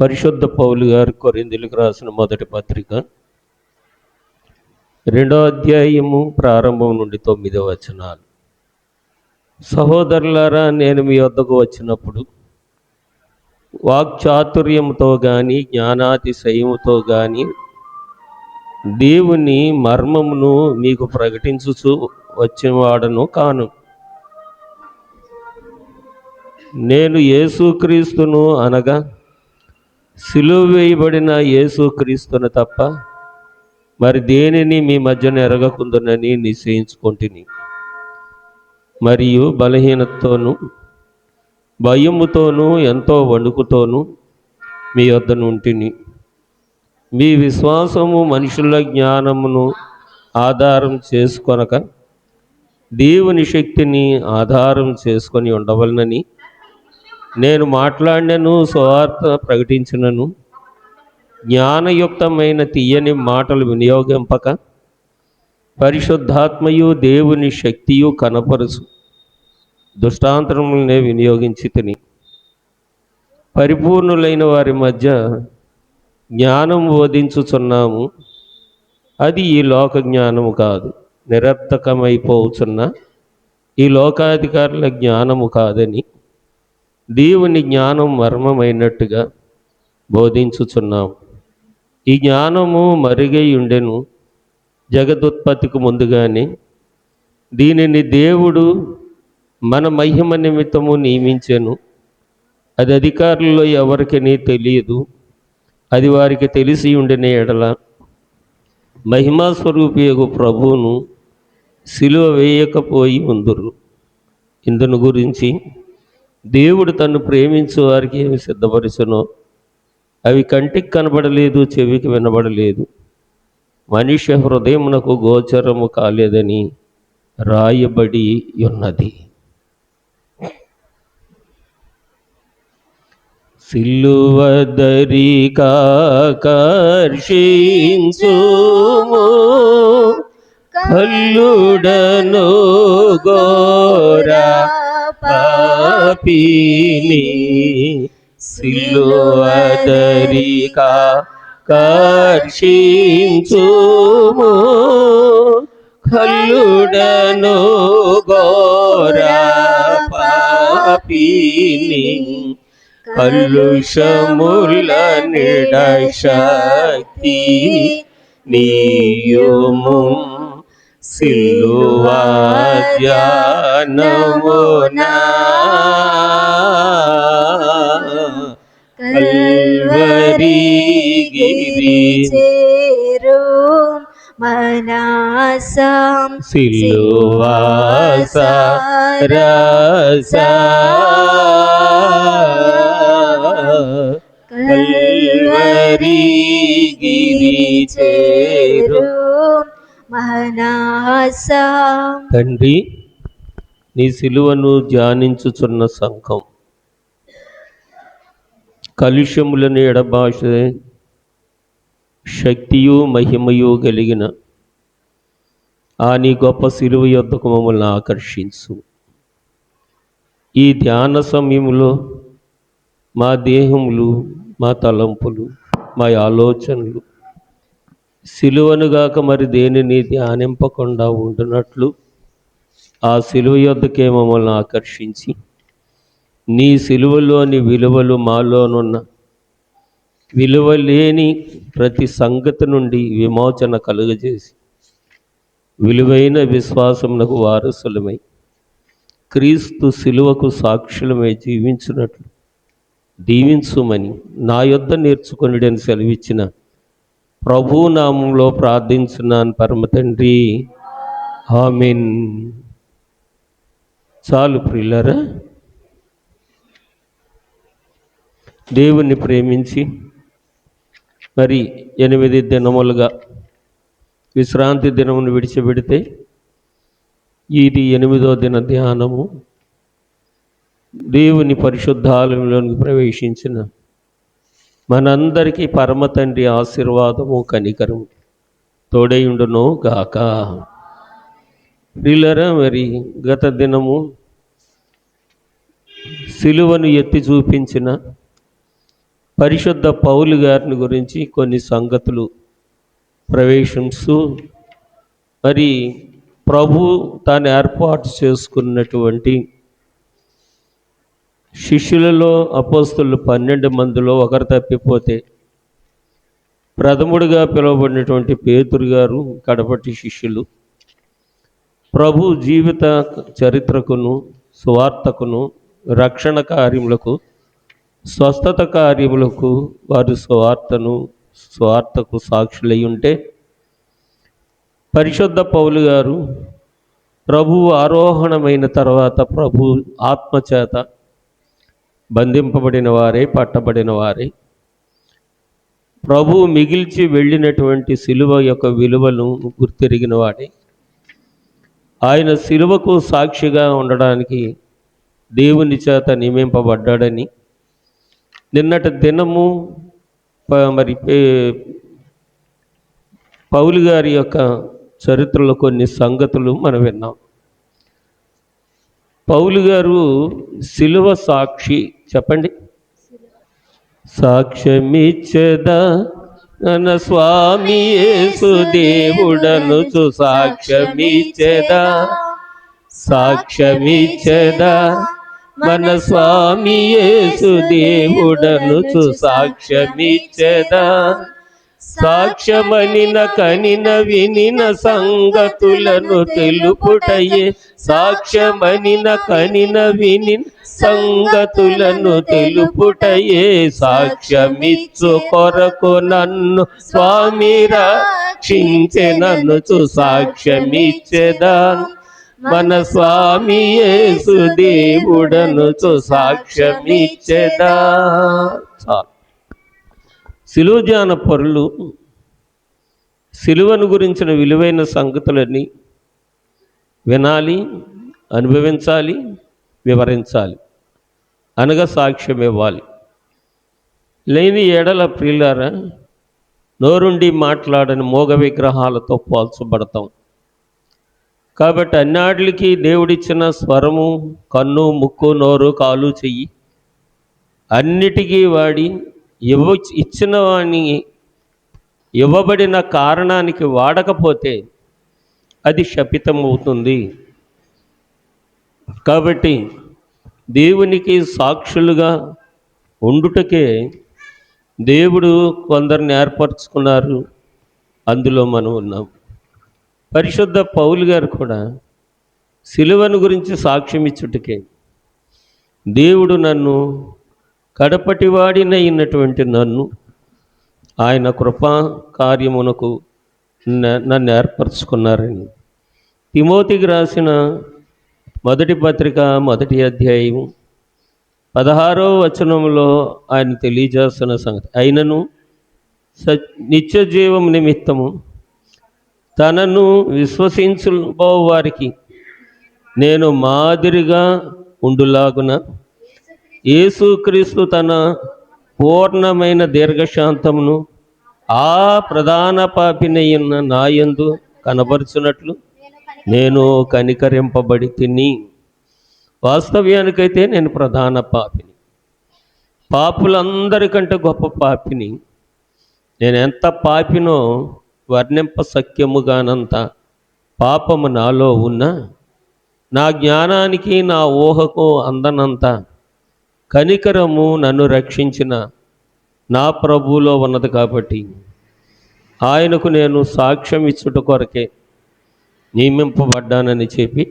పరిశుద్ధ పౌలు గారు కొరింథీయులకు రాసిన మొదటి పత్రిక 2వ అధ్యాయము ప్రారంభం నుండి 9వ వచనాలు. సహోదరులారా, నేను మీ వద్దకు వచ్చినప్పుడు వాక్చాతుర్యముతో కానీ జ్ఞానాతిశయముతో కానీ దేవుని మర్మమును మీకు ప్రకటించుచు వచ్చినవాడను కాను. నేను యేసుక్రీస్తును అనగా సిలువ వేయబడిన యేసుక్రీస్తును తప్ప మరి దేనిని మీ మధ్యన ఎరగకుందునని నిశ్చయించుకొంటిని. మరియు బలహీనతతోనూ భయముతోనూ ఎంతో వణుకుతోనూ మీ వద్ద నుంటిని. మీ విశ్వాసము మనుషుల జ్ఞానమును ఆధారం చేసుకొనక దేవుని శక్తిని ఆధారం చేసుకొని ఉండవలనని నేను మాట్లాడినను, సువార్త ప్రకటించినను, జ్ఞానయుక్తమైన తీయని మాటలు వినియోగింపక పరిశుద్ధాత్మయు దేవుని శక్తియు కనపరుచు దృష్టాంతములనే వినియోగించి తిని పరిపూర్ణులైన వారి మధ్య జ్ఞానం బోధించుచున్నాము. అది ఈ లోక జ్ఞానము కాదు, నిరర్థకమైపోవచ్చున్న ఈ లోకాధికారుల జ్ఞానము కాదని దేవుని జ్ఞానం మర్మమైనట్టుగా బోధించుచున్నాము. ఈ జ్ఞానము మరుగై ఉండెను జగదుత్పత్తికి ముందుగానే. దీనిని దేవుడు మన మహిమ నిమిత్తము నియమించెను. అది అధికారుల్లో ఎవరికీ తెలియదు. అది వారికి తెలిసి ఉండిన ఎడల మహిమా స్వరూపియగు ప్రభువును సిలువ వేయకపోయి ఉందురు. ఇందును గురించి దేవుడు తన్ను ప్రేమించు వారికి ఏమి సిద్ధపరచునో అవి కంటికి కనబడలేదు, చెవికి వినబడలేదు, మనుష్య హృదయమునకు గోచరము కాలేదని రాయబడి ఉన్నది. సిలువ దరికాకర్షించుము కల్లుడను ఘోర పాపిని. సిలువ దరికాకర్షించుము కల్లుడను ఘోర పాపిని. కలుషముల నిడశక్తి నీయుము సిలువ ధ్యానమునా. కల్వరి గిరి చేరు మనసం సిలువ సరస. కల్వరి గిరి చేరు మనసం. తండ్రి, నీ సిలువను ధ్యానించుచున్న సంఘం కలుషములను ఎడబాష శక్తియు మహిమయు కలిగిన ఆ నీ గొప్ప సిలువ యొద్దకు మమ్మల్ని ఆకర్షించు. ఈ ధ్యాన సమయంలో మా దేహములు, మా తలంపులు, మా ఆలోచనలు సిలువనుగాక మరి దేనిని ధ్యానింపకుండా ఉంటున్నట్లు ఆ సిలువ యొద్దకే మమ్మల్ని ఆకర్షించి నీ సిలువలోని విలువలు మాలోనున్న విలువలేని ప్రతి సంగతి నుండి విమోచన కలుగజేసి విలువైన విశ్వాసమునకు వారసులమై క్రీస్తు సిలువకు సాక్షులమై జీవించున్నట్లు దీవించుమని నా యొద్ద నేర్చుకొనిడని సెలవిచ్చిన ప్రభు నామంలో ప్రార్థించున్నాను పరమ తండ్రి, ఆమేన్. చాలు ప్రియులారా, దేవుణ్ణి ప్రేమించి మరి 8 దినములుగా విశ్రాంతి దినమును విడిచిపెడితే ఇది 8వ దిన ధ్యానము. దేవుని పరిశుద్ధాలయంలోనికి ప్రవేశించిన మనందరికీ పరమ తండ్రి ఆశీర్వాదము, కనికరము తోడైయుండును గాక. ప్రియులారా, మరి గత దినము సిలువను ఎత్తి చూపించిన పరిశుద్ధ పౌలు గారిని గురించి కొన్ని సంగతులు ప్రవేశిస్తూ, మరి ప్రభు తాను ఏర్పాటు చేసుకున్నటువంటి శిష్యులలో అపోస్తలులు 12 మందిలో ఒకరు తప్పిపోతే ప్రథముడిగా పిలువబడినటువంటి పేతురు గారు కడపటి శిష్యులు ప్రభు జీవిత చరిత్రకును సువార్తకును రక్షణ కార్యములకు స్వస్థత కార్యములకు వారు స్వార్థకు సాక్షులై ఉంటే, పరిశుద్ధ పౌలు గారు ప్రభు ఆరోహణమైన తర్వాత ప్రభు ఆత్మచేత బంధింపబడిన వారే, పట్టబడిన వారే, ప్రభు మిగిల్చి వెళ్ళినటువంటి సిలువ యొక్క విలువను గుర్తెరిగిన వాడే, ఆయన సిలువకు సాక్షిగా ఉండడానికి దేవుని చేత నియమింపబడ్డాడని నిన్నటి దినము మరి పౌలు గారి యొక్క చరిత్రలో కొన్ని సంగతులు మనం విన్నాం. పౌలు గారు సిలువ సాక్షి. చెప్పండి. సాక్ష్యమిచ్చెదా నన్న స్వామి యేసు దేవుడనుచు సాక్ష్యమిచ్చెదా, సాక్ష్యమిచ్చెదా మన స్వామి యేసు దేవుడనుచు సాక్ష్యమిచ్చెదా, సాక్ష్యమనిన కనిన వినిన సంగతులను తెలుపుటయే, సాక్ష్యమనిన కనిన వినిన సంగతులను తెలుపుటయే, సాక్ష్యమిచ్చు కొరకు నన్ను స్వామి రక్షించెననుచు సాక్ష్యమిచ్చెదా, మన స్వామి యేసు దేవుడనుచు సాక్ష్యమిచ్చెదా. చాలు. సిలువ ధ్యాన పరులు సిలువను గురించిన విలువైన సంగతులన్నీ వినాలి, అనుభవించాలి, వివరించాలి, అనగా సాక్ష్యం ఇవ్వాలి. లేని ఎడల ప్రియులారా, నోరుండి మాట్లాడని మోగ విగ్రహాలతో పోల్చబడతాం. కాబట్టి అన్నిటికి దేవుడిచ్చిన స్వరము, కన్ను, ముక్కు, నోరు, కాలు, చెయ్యి అన్నిటికీ వాడి ఇచ్చిన వాడిని ఇవ్వబడిన కారణానికి వాడకపోతే అది శపితమవుతుంది. కాబట్టి దేవునికి సాక్షులుగా ఉండుటకే దేవుడు కొందరిని ఏర్పరచుకున్నారు. అందులో మనం ఉన్నాం. పరిశుద్ధ పౌలు గారు కూడా సిలువను గురించి సాక్ష్యం ఇచ్చుటకే దేవుడు నన్ను, కడపటివాడినైనటువంటి నన్ను, ఆయన కృపా కార్యమునకు నన్ను ఏర్పరచుకున్నారని తిమోతికి రాసిన మొదటి పత్రిక 1వ అధ్యాయం 16వ వచనంలో ఆయన తెలియజేస్తున్న సంగతి, అయినను నిత్య జీవం నిమిత్తము తనను విశ్వసించుబో వారికి నేను మాదిరిగా ఉండులాగున యేసుక్రీస్తు తన పూర్ణమైన దీర్ఘశాంతమును ఆ ప్రధాన పాపినైన నాయందు కనబరుచున్నట్లు నేను కనికరింపబడి తిని. వాస్తవ్యానికైతే నేను ప్రధాన పాపిని, పాపులందరికంటే గొప్ప పాపిని. నేను ఎంత పాపినో వర్ణింప సఖ్యముగానంత పాపము నాలో ఉన్నా, నా జ్ఞానానికి నా ఊహకు అందనంత కనికరము నన్ను రక్షించిన నా ప్రభువులో ఉన్నది. కాబట్టి ఆయనకు నేను సాక్ష్యం ఇచ్చుట కొరకే నియమింపబడ్డానని చెప్పి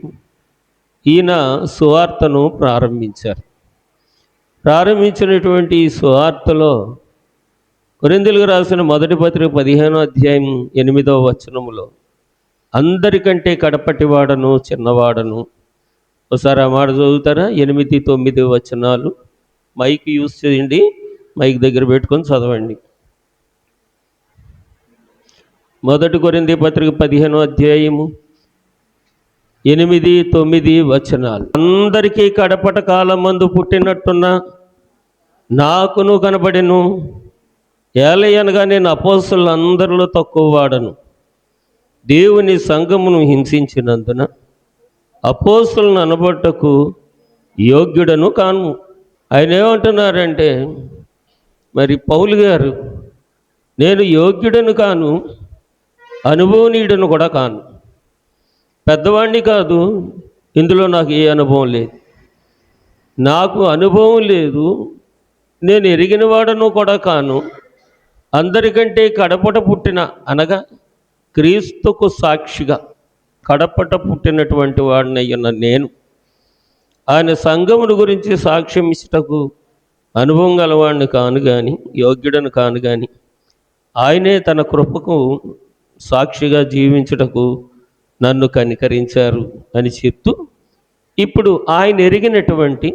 ఈయన సువార్తను ప్రారంభించారు. ప్రారంభించినటువంటి ఈ సువార్తలో కొరింథీయులకు రాసిన మొదటి పత్రిక 15వ అధ్యాయం 8వ వచనములో అందరికంటే కడపటివాడను, చిన్నవాడను. ఒకసారి ఆ మాట చదువుతారా? 8, 9 వచనాలు. మైక్ యూజ్ చేయండి, మైక్ దగ్గర పెట్టుకొని చదవండి. మొదటి కొరింథీ పత్రిక 15వ అధ్యాయము 8, 9 వచనాలు. అందరికీ కడపట కాలమందు పుట్టినట్టున్న నాకును కనబడెను. ఏలయనగా నేను అపోస్తలులందరిలో తక్కువ వాడను. దేవుని సంఘమును హింసించినందున అపోస్తలులను అనబట్టకు యోగ్యుడను కాను. ఆయన ఏమంటున్నారంటే, మరి పౌలు గారు, నేను యోగ్యుడను కాను, అనుభవనీయుడను కూడా కాను, పెద్దవాడిని కాదు, ఇందులో నాకు ఏ అనుభవం లేదు, నాకు అనుభవం లేదు, నేను ఎరిగిన వాడను కూడా కాను, అందరికంటే కడపట పుట్టిన అనగా క్రీస్తుకు సాక్షిగా కడపట పుట్టినటువంటి వాడిని అయ్యున్న నేను ఆయన సంఘమును గురించి సాక్ష్యం ఇచ్చుటకు అనుభవం గలవాడిని కాను కానీ, యోగ్యుడను కాను కానీ, ఆయనే తన కృపకు సాక్షిగా జీవించుటకు నన్ను కనికరించారు అని చెప్తూ ఇప్పుడు ఆయన ఎరిగినటువంటి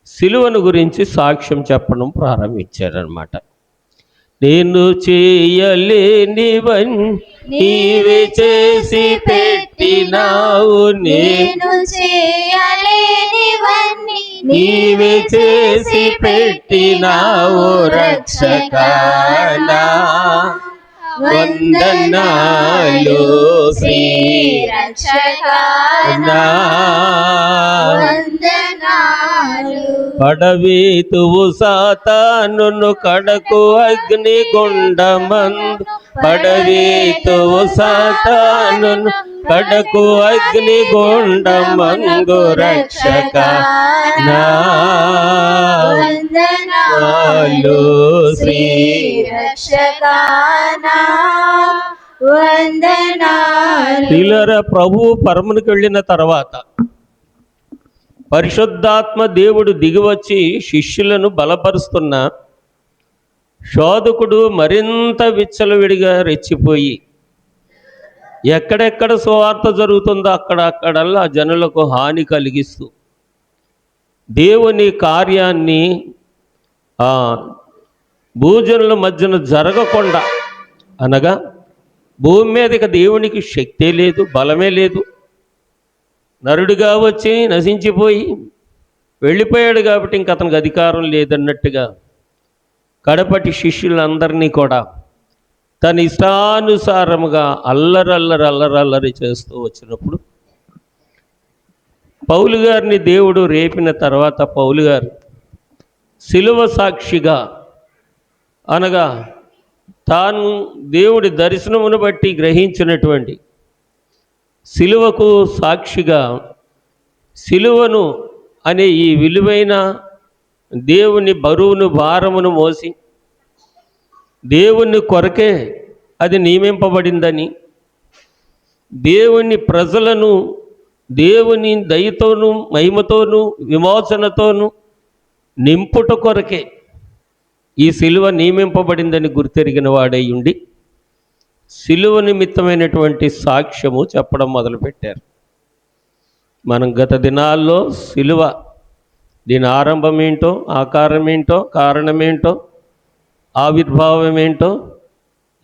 సిలువను గురించి సాక్ష్యం చెప్పడం ప్రారంభించారనమాట. నేను చేయలేనివన్నీ నీవే చేసి పెట్టినావు, నేను చేయలేనివన్నీ నీవే చేసి పెట్టినావు రక్షకా, వందనాలు శ్రీ రక్షకా, పడవేతువు సాతానును కడకు అగ్ని గుండమందు, పడవేతువు సాతానును కడకు అగ్ని గుండమందు రక్షకా, వందనాలు శ్రీ రక్షకా, వందనాలు. పిల్లర ప్రభువు పరమునికి వెళ్ళిన తర్వాత పరిశుద్ధాత్మ దేవుడు దిగివచ్చి శిష్యులను బలపరుస్తున్న శోధకుడు మరింత విచ్చలవిడిగా రెచ్చిపోయి ఎక్కడెక్కడ సువార్త జరుగుతుందో అక్కడల్లా జనులకు హాని కలిగిస్తూ దేవుని కార్యాన్ని భూజనుల మధ్యన జరగకుండా, అనగా భూమి మీద ఇక దేవునికి శక్తే లేదు, బలమే లేదు, నరుడిగా వచ్చి నశించిపోయి వెళ్ళిపోయాడు కాబట్టి ఇంక అతనికి అధికారం లేదన్నట్టుగా కడపటి శిష్యులందరినీ కూడా తన ఇష్టానుసారముగా అల్లరల్లరి చేస్తూ వచ్చినప్పుడు పౌలు గారిని దేవుడు రేపిన తర్వాత పౌలు గారు సిలువ సాక్షిగా, అనగా తాను దేవుడి దర్శనమును బట్టి గ్రహించినటువంటి సిలువకు సాక్షిగా సిలువను అనే ఈ విలువైన దేవుని బరువును భారమును మోసి దేవుని కొరకే అది నియమింపబడిందని, దేవుని ప్రజలను దేవుని దయతోనూ మహిమతోనూ విమోచనతోనూ నింపుట కొరకే ఈ సిలువ నియమింపబడిందని గుర్తెరిగిన వాడై ఉండి సిలువ నిమిత్తమైనటువంటి సాక్ష్యము చెప్పడం మొదలుపెట్టారు. మనం గత దినాల్లో సిలువ, దీని ఆరంభం ఏంటో, ఆకారం ఏంటో, కారణమేంటో, ఆవిర్భావం ఏంటో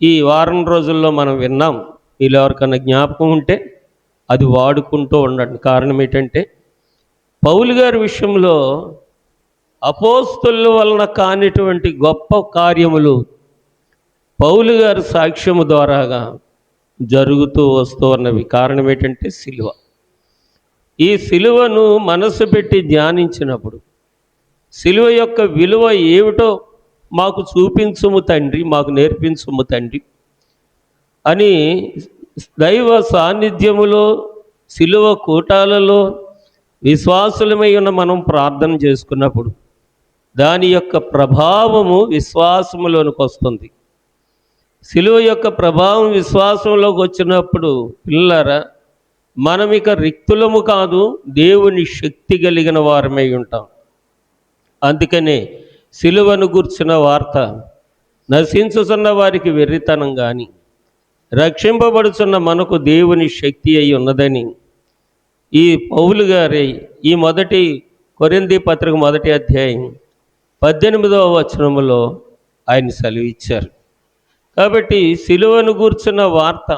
ఈ వారం రోజుల్లో మనం విన్నాం. వీళ్ళు ఎవరికన్నా జ్ఞాపకం ఉంటే అది వాడుకుంటూ ఉండండి. కారణం ఏంటంటే పౌలు గారి విషయంలో అపోస్తలుల వలన కానిటువంటి గొప్ప కార్యములు పౌలు గారి సాక్ష్యము ద్వారాగా జరుగుతూ వస్తూ ఉన్నవి. కారణం ఏంటంటే సిలువ. ఈ సిలువను మనసు పెట్టి ధ్యానించినప్పుడు సిలువ యొక్క విలువ ఏమిటో మాకు చూపించుము తండ్రి, మాకు నేర్పించుము తండ్రి అని దైవ సాన్నిధ్యములో సిలువ కూటాలలో విశ్వాసులమై ఉన్న మనం ప్రార్థన చేసుకున్నప్పుడు దాని యొక్క ప్రభావము విశ్వాసములోనికి వస్తుంది. సిలువ యొక్క ప్రభావం విశ్వాసంలోకి వచ్చినప్పుడు పిల్లరా మనం ఇక రిక్తులము కాదు, దేవుని శక్తి కలిగిన వారమై ఉంటాం. అందుకనే సిలువను గూర్చిన వార్త నశించుతున్న వారికి వెర్రితనం కానీ, రక్షింపబడుచున్న మనకు దేవుని శక్తి అయి ఉన్నదని ఈ పౌలు గారి ఈ మొదటి కొరింథీ పత్రిక 1వ అధ్యాయం 18వ వచనములో ఆయన సెలవిచ్చారు. కాబట్టి సిలువను గూర్చిన వార్త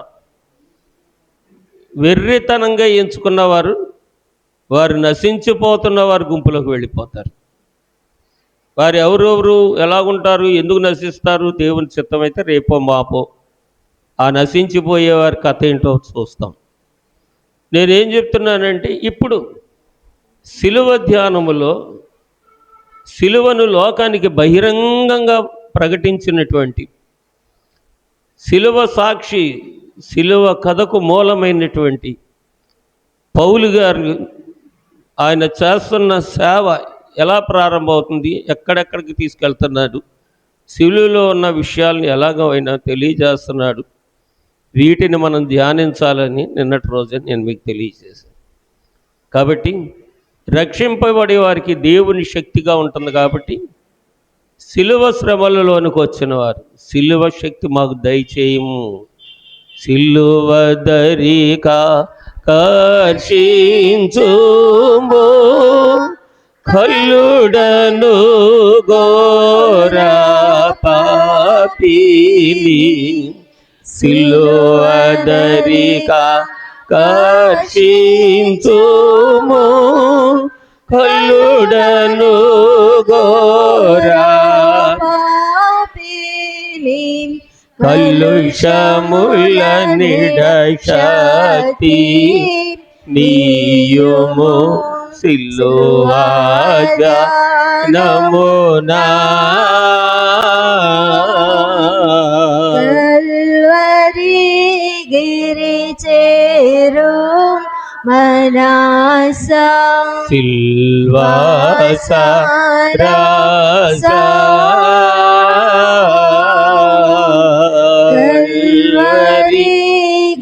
వెర్రితనంగా ఎంచుకున్నవారు వారు నశించిపోతున్న వారి గుంపులోకి వెళ్ళిపోతారు. వారు ఎవరెవరు ఎలాగుంటారు, ఎందుకు నశిస్తారు, దేవుని చిత్తమైతే రేపో మాపో ఆ నశించిపోయే వారి కథ ఏంటో చూస్తాం. నేనేం చెప్తున్నానంటే ఇప్పుడు సిలువ ధ్యానములో సిలువను లోకానికి బహిరంగంగా ప్రకటించినటువంటి సిలువ సాక్షి, సిలువ కథకు మూలమైనటువంటి పౌలు గారు ఆయన చేస్తున్న సేవ ఎలా ప్రారంభమవుతుంది, ఎక్కడెక్కడికి తీసుకెళ్తున్నాడు, సిలువలో ఉన్న విషయాలను ఎలాగో ఆయన తెలియజేస్తున్నాడు, వీటిని మనం ధ్యానించాలని నిన్నటి రోజే నేను మీకు తెలియజేశాను. కాబట్టి రక్షింపబడే వారికి దేవుని శక్తిగా ఉంటుంది. కాబట్టి సిలువ శ్రమలలోనికి వచ్చిన వారు సిలువ శక్తి మాకు దయచేయము. సిలువ దరికా కర్షించుము కల్లుడను ఘోర పాపిని, సిలువ దరికా కర్షించుము కల్లుడను ఘోర పాపిని, కల్లుషముల నిడశక్తి నీయుము సిలువ నమునా గిరి చేరు మనస సిల్వాస రాస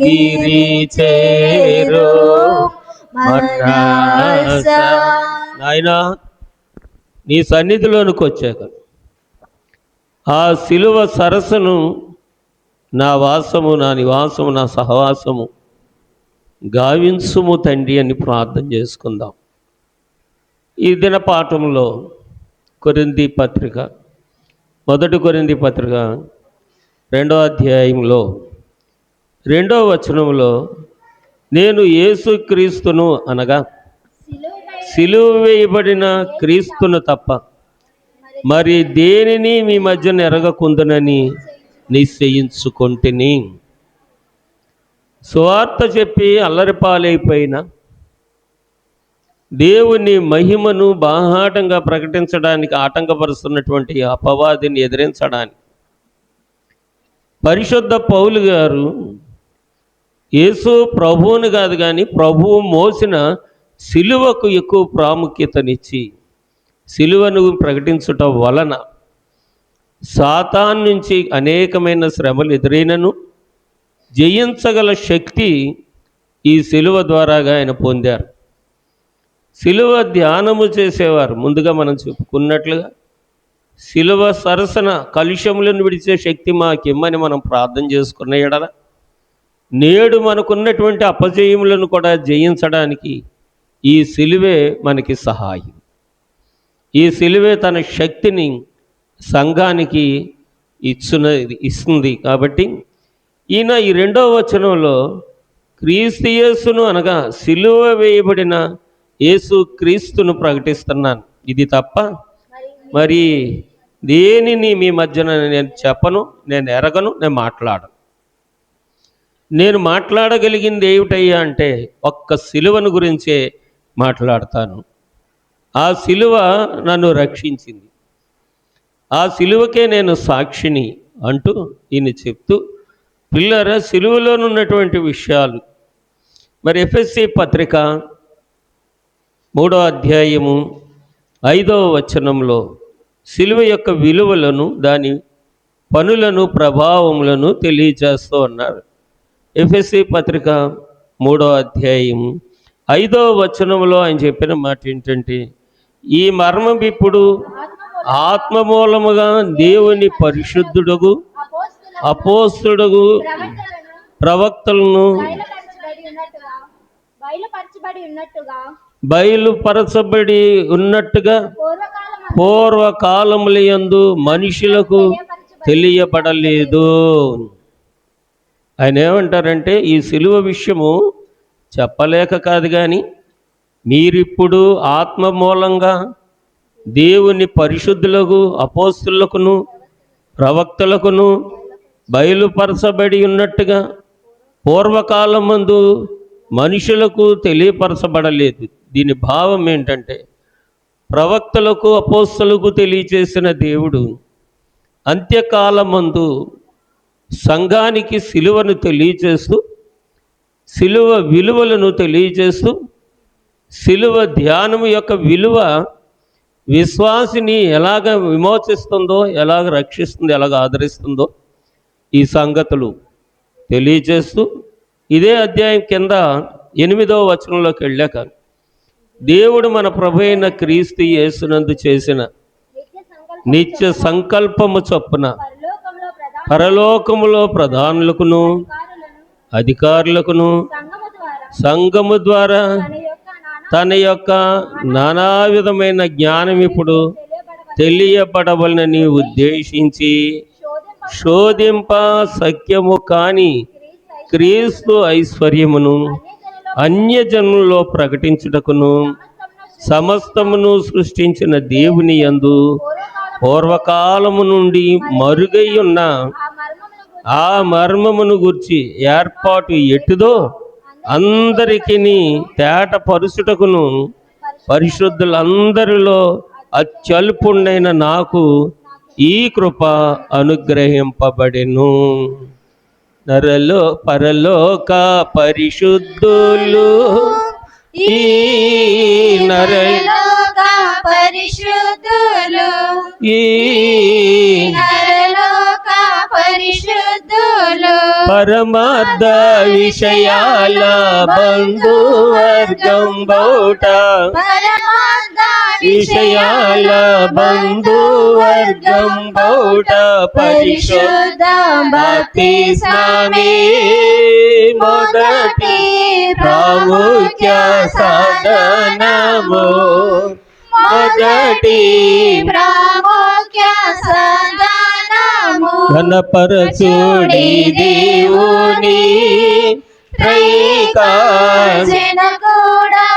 గిరి చేరు మనస. నాయనా, నీ సన్నిధిలోనికి వచ్చాక ఆ సిలువ సరస్సును నా వాసము, నా నివాసము, నా సహవాసము గావించుము తండ్రి అని ప్రార్థన చేసుకుందాం. ఈ దిన పాఠంలో కొరింథీ పత్రిక, మొదటి కొరింథీ పత్రిక 2వ అధ్యాయంలో 2వ వచనంలో, నేను యేసుక్రీస్తును అనగా సిలువ వేయబడిన క్రీస్తును తప్ప మరి దేనిని మీ మధ్యన ఎరగకుందునని నిశ్చయించుకొంటిని. సువార్త చెప్పి అల్లరిపాలైపోయిన దేవుని మహిమను బాహాటంగా ప్రకటించడానికి ఆటంకపరుస్తున్నటువంటి అపవాదిని ఎదిరించడానికి పరిశుద్ధ పౌలు గారు యేసు ప్రభువుని కాదు కానీ ప్రభువు మోసిన సిలువకు ఎక్కువ ప్రాముఖ్యతనిచ్చి సిలువను ప్రకటించటం వలన సాతాను నుంచి అనేకమైన శ్రమలు ఎదురైనను జయించగల శక్తి ఈ సిలువ ద్వారాగా ఆయన పొందారు. సిలువ ధ్యానము చేసేవారు ముందుగా మనం చెప్పుకున్నట్లుగా సిలువ సరసన కలుషములను విడిచే శక్తి మాకిమ్మని మనం ప్రార్థన చేసుకున్న ఎడల నేడు మనకున్నటువంటి అపజయములను కూడా జయించడానికి ఈ సిలువే మనకి సహాయం. ఈ సిలువే తన శక్తిని సంఘానికి ఇస్తుంది. కాబట్టి ఈయన ఈ 2వ వచనంలో క్రీస్తు యేసును అనగా సిలువ వేయబడిన యేసు క్రీస్తును ప్రకటిస్తున్నాను, ఇది తప్ప మరి దేనిని మీ మధ్యన నేను చెప్పను, నేను ఎరగను, నేను మాట్లాడను. నేను మాట్లాడగలిగింది ఏమిటయ్యా అంటే ఒక్క సిలువను గురించే మాట్లాడతాను. ఆ సిలువ నన్ను రక్షించింది, ఆ సిలువకే నేను సాక్షిని అంటూ ఈయన చెప్తూ, పిల్లరా సిలువలోనున్నటువంటి విషయాలు మరి ఎఫెసీ పత్రిక 3వ అధ్యాయము 5వ వచనంలో సిలువ యొక్క విలువలను, దాని పనులను, ప్రభావములను తెలియజేస్తూ ఉన్నారు. ఎఫెసీ పత్రిక 3వ అధ్యాయం 5వ వచనంలో ఆయన చెప్పిన మాట ఏంటంటే, ఈ మర్మం ఇప్పుడు ఆత్మ మూలముగా దేవుని పరిశుద్ధుడగు అపోస్తుడగు ప్రవక్తలను బయలుపరచబడి ఉన్నట్టుగా పూర్వకాలములందు మనుషులకు తెలియబడలేదు. ఆయన ఏమంటారంటే ఈ సిలువ విషయము చెప్పలేక కాదు కానీ మీరిప్పుడు ఆత్మ మూలంగా దేవుని పరిశుద్ధులకు అపోస్తులకును ప్రవక్తలకును బయలుపరచబడి ఉన్నట్టుగా పూర్వకాలమందు మనుషులకు తెలియపరచబడలేదు. దీని భావం ఏంటంటే ప్రవక్తలకు అపోస్తలకు తెలియచేసిన దేవుడు అంత్యకాలమందు సంఘానికి సిలువను తెలియచేస్తూ, సిలువ విలువలను తెలియచేస్తూ, సిలువ ధ్యానం యొక్క విలువ విశ్వాసిని ఎలాగ విమోచిస్తుందో, ఎలాగ రక్షిస్తుందో, ఎలాగ ఆదరిస్తుందో ఈ సంగతులు తెలియచేస్తూ, ఇదే అధ్యాయం కింద 8వ వచనంలోకి వెళ్ళాక దేవుడు మన ప్రభు అయిన క్రీస్తు యేసునందు చేసిన నిత్య సంకల్పము చొప్పున పరలోకములో ప్రధానులకును అధికారులకును సంఘము ద్వారా తన యొక్క నానా విధమైన జ్ఞానం ఇప్పుడు తెలియబడవలనని ఉద్దేశించి శోధింప సఖ్యము కాని క్రీస్తు ఐశ్వర్యమును అన్యజనుల్లో ప్రకటించుటకును సమస్తమును సృష్టించిన దేవుని యందు పూర్వకాలము నుండి మరుగై ఉన్న ఆ మర్మమును గుర్చి ఏర్పాటు ఎట్టుదో అందరికీ తేట పరుచుటకును పరిశుద్ధులందరిలో అత్యల్పుండైన నాకు ఈ కృప అనుగ్రహింపబడెను. పరలోక పరిశుద్ధులు ఈ నరలోక పరిశుద్ధులు ఈ నరలోక పరిశుద్ధులు పరమార్థ విషయాల బంధువర్గం బౌట పరమార్థ విషయాల బంధువర్గం బౌట పరిశుద్ధ భక్తి స్వామి మొదటి ప్రాముఖ్య సాధనము మొదటి ప్రాముఖ్య సాధనము ఘనపరచుడి దేవుని త్రైకా జనగూడా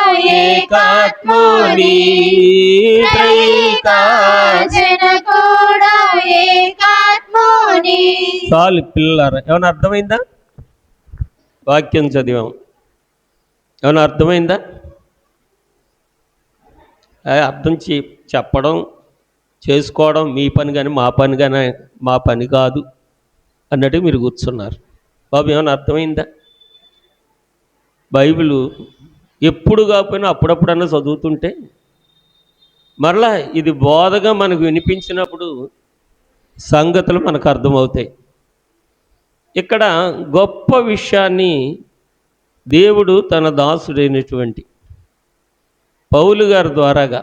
ఏకాత్ముని త్రైకా జనగూడా ఏకాత్ముని. చాలు పిల్లలారా, ఏమైనా అర్థమైందా? వాక్యం చదివాం, ఏమైనా అర్థమైందా? అర్థం చెప్పడం చేసుకోవడం మీ పని కానీ మా పని కానీ మా పని కాదు అన్నట్టు మీరు కూర్చున్నారు. బాబు ఏమైనా అర్థమైందా? బైబిల్ ఎప్పుడు కాకపోయినా అప్పుడప్పుడన్నా చదువుతుంటే మరలా ఇది బోధగా మనకు వినిపించినప్పుడు సంగతులు మనకు అర్థమవుతాయి. ఇక్కడ గొప్ప విషయాన్ని దేవుడు తన దాసుడైనటువంటి పౌలు గారి ద్వారాగా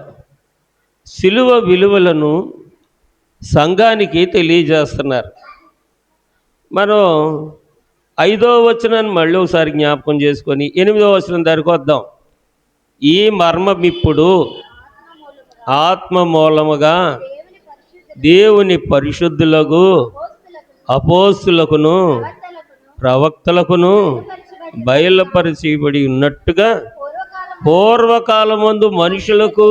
సిలువ విలువలను సంఘానికి తెలియజేస్తున్నారు. మనం 5వ వచనాన్ని మళ్ళీ ఒకసారి జ్ఞాపకం చేసుకొని 8వ వచనం దగ్గరికి వద్దాం. ఈ మర్మం ఇప్పుడు ఆత్మ మూలముగా దేవుని పరిశుద్ధులకు అపోస్తులకును ప్రవక్తలకును బయలుపరచబడి ఉన్నట్టుగా పూర్వకాలమందు మనుషులకు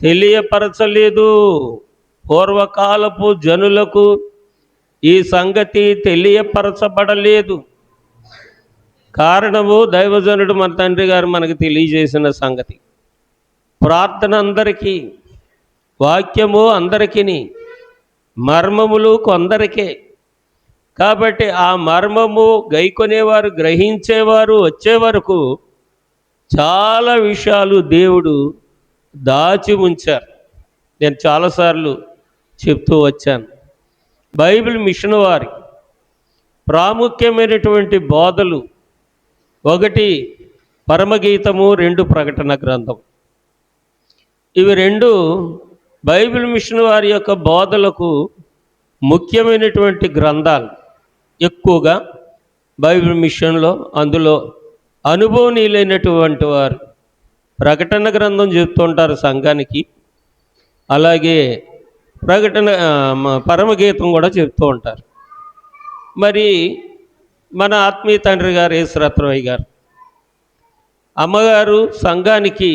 తెలియపరచలేదు. పూర్వకాలపు జనులకు ఈ సంగతి తెలియపరచబడలేదు. కారణము దైవజనుడు మన తండ్రి గారు మనకు తెలియజేసిన సంగతి. ప్రార్థన అందరికీ, వాక్యము అందరికీ, మర్మములు కొందరికే. కాబట్టి ఆ మర్మము గైకొనేవారు, గ్రహించేవారు వచ్చే వరకు చాలా విషయాలు దేవుడు దాచి ఉంచారు. నేను చాలాసార్లు చెప్తూ వచ్చాను. బైబిల్ మిషన్ వారి ప్రాముఖ్యమైనటువంటి బోధలు 1 పరమగీతము, 2 ప్రకటన గ్రంథం. ఇవి 2 బైబిల్ మిషన్ వారి యొక్క బోధలకు ముఖ్యమైనటువంటి గ్రంథాలు. ఎక్కువగా బైబిల్ మిషన్లో అందులో అనుభవనీయులైనటువంటి వారు ప్రకటన గ్రంథం చెప్తుంటారు సంఘానికి, అలాగే పరమగీతం కూడా చెప్తూ ఉంటారు. మరి మన ఆత్మీయ తండ్రి గారు యేసురత్నయ్య గారు, అమ్మగారు సంఘానికి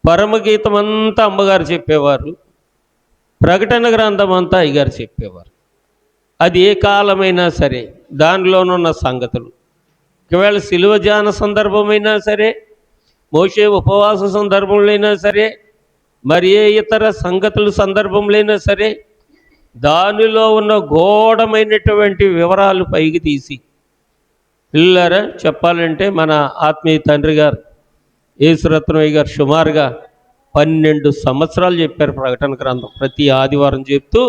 పరమగీతం అంతా అమ్మగారు చెప్పేవారు, ప్రకటన గ్రంథం అంతా అయ్యగారు చెప్పేవారు. అది ఏ కాలమైనా సరే దానిలోనున్న సంగతులు, ఒకవేళ సిలువ ధ్యాన సందర్భమైనా సరే, మోషే ఉపవాస సందర్భంలో అయినా సరే, మరి ఏ ఇతర సంగతుల సందర్భంలోనైనా సరే దానిలో ఉన్న ఘోరమైనటువంటి వివరాలు పైకి తీసి, పిల్లరా చెప్పాలంటే మన ఆత్మీయ తండ్రి గారు యేసురత్నయ్య గారు సుమారుగా 12 సంవత్సరాలు చెప్పారు ప్రకటన గ్రంథం. ప్రతి ఆదివారం చెప్తూ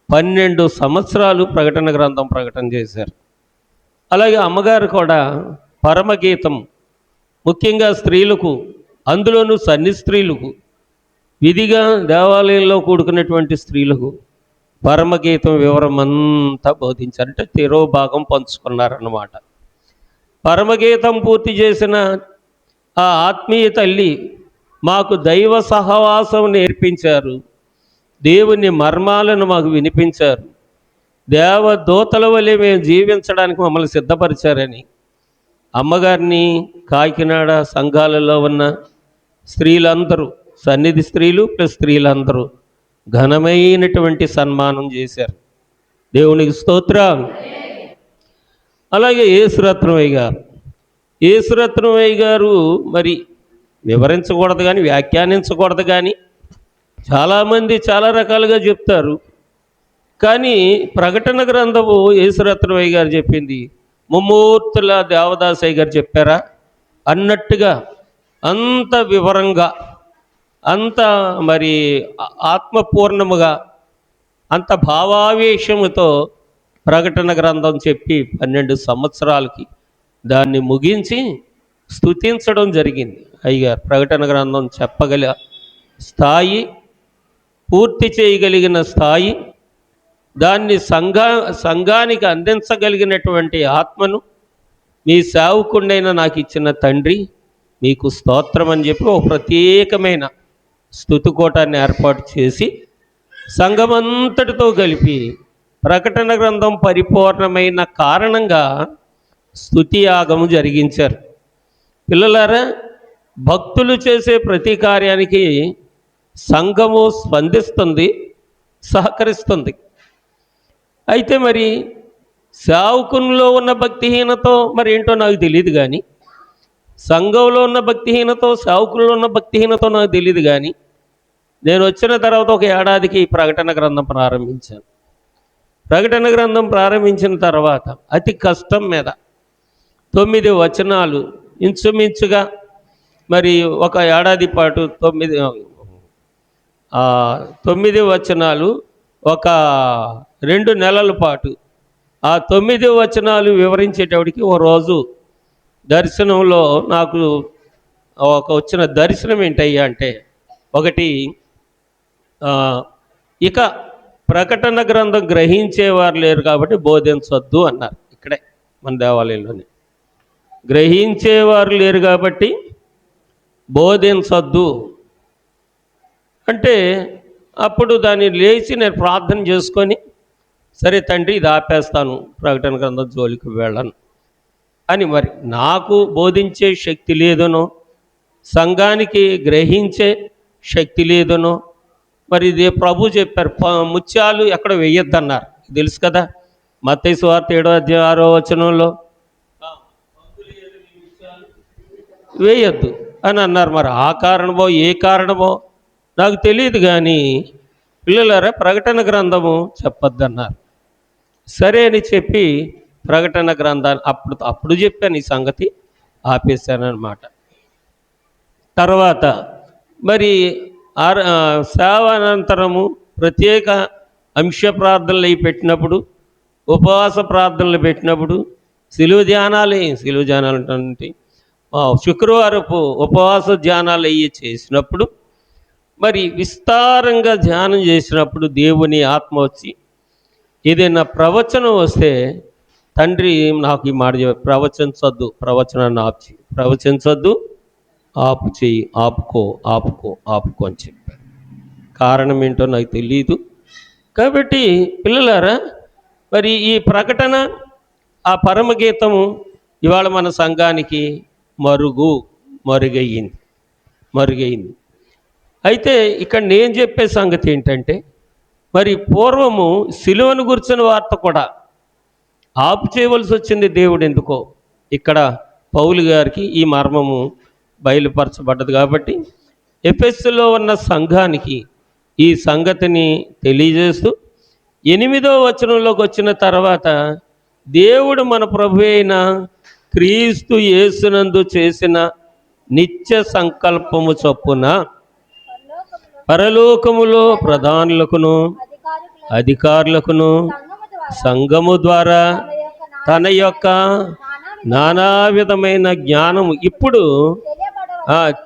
12 సంవత్సరాలు ప్రకటన గ్రంథం ప్రకటన చేశారు. అలాగే అమ్మగారు కూడా పరమగీతం, ముఖ్యంగా స్త్రీలకు, అందులోనూ సన్ని స్త్రీలకు, విధిగా దేవాలయంలో కూడుకున్నటువంటి స్త్రీలకు పరమగీతం వివరం అంతా బోధించారు. అంటే తెరో భాగం పంచుకున్నారన్నమాట. పరమగీతం పూర్తి చేసిన ఆ ఆత్మీయ తల్లి మాకు దైవ సహవాసం నేర్పించారు, దేవుని మర్మాలను మాకు వినిపించారు, దేవదూతల వలె మేము జీవించడానికి మమ్మల్ని సిద్ధపరిచారని అమ్మగారిని కాకినాడ సంఘాలలో ఉన్న స్త్రీలందరూ, సన్నిధి స్త్రీలు ప్లస్ స్త్రీలందరూ ఘనమైనటువంటి సన్మానం చేశారు. దేవునికి స్తోత్రం. అలాగే యేసురత్నయ్య గారు మరి వివరించకూడదు కానీ, వ్యాఖ్యానించకూడదు కానీ, చాలామంది చాలా రకాలుగా చెప్తారు. కానీ ప్రకటన గ్రంథము యేసురత్నయ్య గారు చెప్పింది ముమ్మూర్తుల దేవదాసయ్య గారు చెప్పారా అన్నట్టుగా అంత వివరంగా, అంత మరి ఆత్మపూర్ణముగా, అంత భావావేశముతో ప్రకటన గ్రంథం చెప్పి 12 సంవత్సరాలకి దాన్ని ముగించి స్తుతించడం జరిగింది. అయ్యగారు ప్రకటన గ్రంథం చెప్పగల స్థాయి, పూర్తి చేయగలిగిన స్థాయి, దాన్ని సంఘానికి అందించగలిగినటువంటి ఆత్మను మీ సేవకుడైన నాకు ఇచ్చిన తండ్రి మీకు స్తోత్రం అని చెప్పి ఒక ప్రత్యేకమైన స్తుతికోటాన్ని ఏర్పాటు చేసి సంఘమంతటితో కలిపి ప్రకటన గ్రంథం పరిపూర్ణమైన కారణంగా స్తుతి యాగము జరిగించారు. పిల్లలారా, భక్తులు చేసే ప్రతి కార్యానికి సంఘము స్పందిస్తుంది, సహకరిస్తుంది. అయితే మరి సేవకునిలో ఉన్న భక్తిహీనతో మరి ఏంటో నాకు తెలియదు కానీ, సంఘంలో ఉన్న భక్తిహీనతో, సేవకుల్లో ఉన్న భక్తిహీనతో నాకు తెలియదు కానీ, నేను వచ్చిన తర్వాత ఒక ఏడాదికి ప్రకటన గ్రంథం ప్రారంభించాను. ప్రకటన గ్రంథం ప్రారంభించిన తర్వాత అతి కష్టం మీద 9 వచనాలు ఇంచుమించుగా మరి ఒక ఏడాది పాటు 9 వచనాలు ఒక 2 నెలల పాటు ఆ 9 వచనాలు వివరించేటప్పటికి ఓ రోజు దర్శనంలో నాకు వచ్చిన దర్శనం ఏంటయ్యా అంటే, ఒకటి ఇక ప్రకటన గ్రంథం గ్రహించేవారు లేరు కాబట్టి బోధించొద్దు అన్నారు. ఇక్కడే మన దేవాలయంలోనే గ్రహించేవారు లేరు కాబట్టి బోధించొద్దు అంటే, అప్పుడు దాన్ని లేచి నేను ప్రార్థన చేసుకొని, సరే తండ్రి ఇది ఆపేస్తాను, ప్రకటన గ్రంథం జోలికి వెళ్ళను అని. మరి నాకు బోధించే శక్తి లేదనో, సంఘానికి గ్రహించే శక్తి లేదనో, మరి ఇది ప్రభు చెప్పారు ముత్యాలు ఎక్కడ వేయొద్దన్నారు, తెలుసు కదా. మత్తయి సువార్త 7వ అధ్యాయం 6వ వచనంలో వేయొద్దు అని అన్నారు. మరి ఆ కారణమో ఏ కారణమో నాకు తెలియదు కానీ పిల్లలారా ప్రకటన గ్రంథము చెప్పొద్దన్నారు. సరే అని చెప్పి ప్రకటన గ్రంథాన్ని అప్పుడు చెప్పాను, ఈ సంగతి ఆపేశానమాట. తర్వాత మరి సేవ అనంతరము ప్రత్యేక అంశ ప్రార్థనలు అవి పెట్టినప్పుడు, ఉపవాస ప్రార్థనలు పెట్టినప్పుడు, సిలువ ధ్యానాలు అంటే శుక్రవారపు ఉపవాస ధ్యానాలు అయ్యి చేసినప్పుడు, మరి విస్తారంగా ధ్యానం చేసినప్పుడు దేవుని ఆత్మ వచ్చి ఏదైనా ప్రవచనం వస్తే, తండ్రి నాకు ఈ మాట ప్రవచించొద్దు, ప్రవచనాన్ని ఆపు, ప్రవచించొద్దు, ఆపు చెయ్యి, ఆపుకో అని చెప్పారు. కారణం ఏంటో నాకు తెలియదు. కాబట్టి పిల్లలారా, మరి ఈ ప్రకటన, ఆ పరమగీతము ఇవాళ మన సంఘానికి మరుగయింది. అయితే ఇక్కడ నేను చెప్పే సంగతి ఏంటంటే, మరి పూర్వము సిలువను గురించిన వార్త కూడా ఆపు చేయవలసి వచ్చింది దేవుడు ఎందుకో. ఇక్కడ పౌలు గారికి ఈ మర్మము బయలుపరచబడ్డది కాబట్టి ఎఫెసులో ఉన్న సంఘానికి ఈ సంగతిని తెలియజేస్తూ 8వ వచనంలోకి వచ్చిన తర్వాత దేవుడు మన ప్రభు అయిన క్రీస్తు యేసునందు చేసిన నిత్య సంకల్పము చొప్పున పరలోకములో ప్రధానులకును అధికారులకును సంఘము ద్వారా తన యొక్క నానా విధమైన జ్ఞానము ఇప్పుడు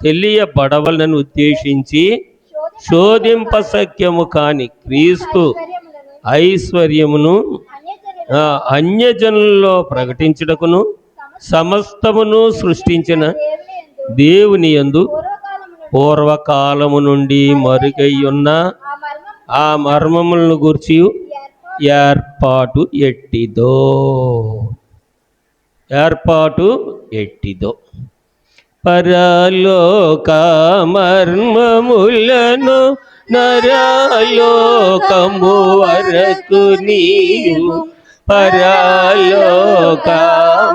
తెలియబడవలనని ఉద్దేశించి శోధింపశక్యము కాని క్రీస్తు ఐశ్వర్యమును అన్యజనుల్లో ప్రకటించుటకును సమస్తమును సృష్టించిన దేవుని యందు పూర్వకాలము నుండి మరుగైయున్న ఆ మర్మములను గూర్చి ఏర్పాటు ఎట్టిదో పరలోక మర్మములను నరలోకము వరకు నీవు పరలోక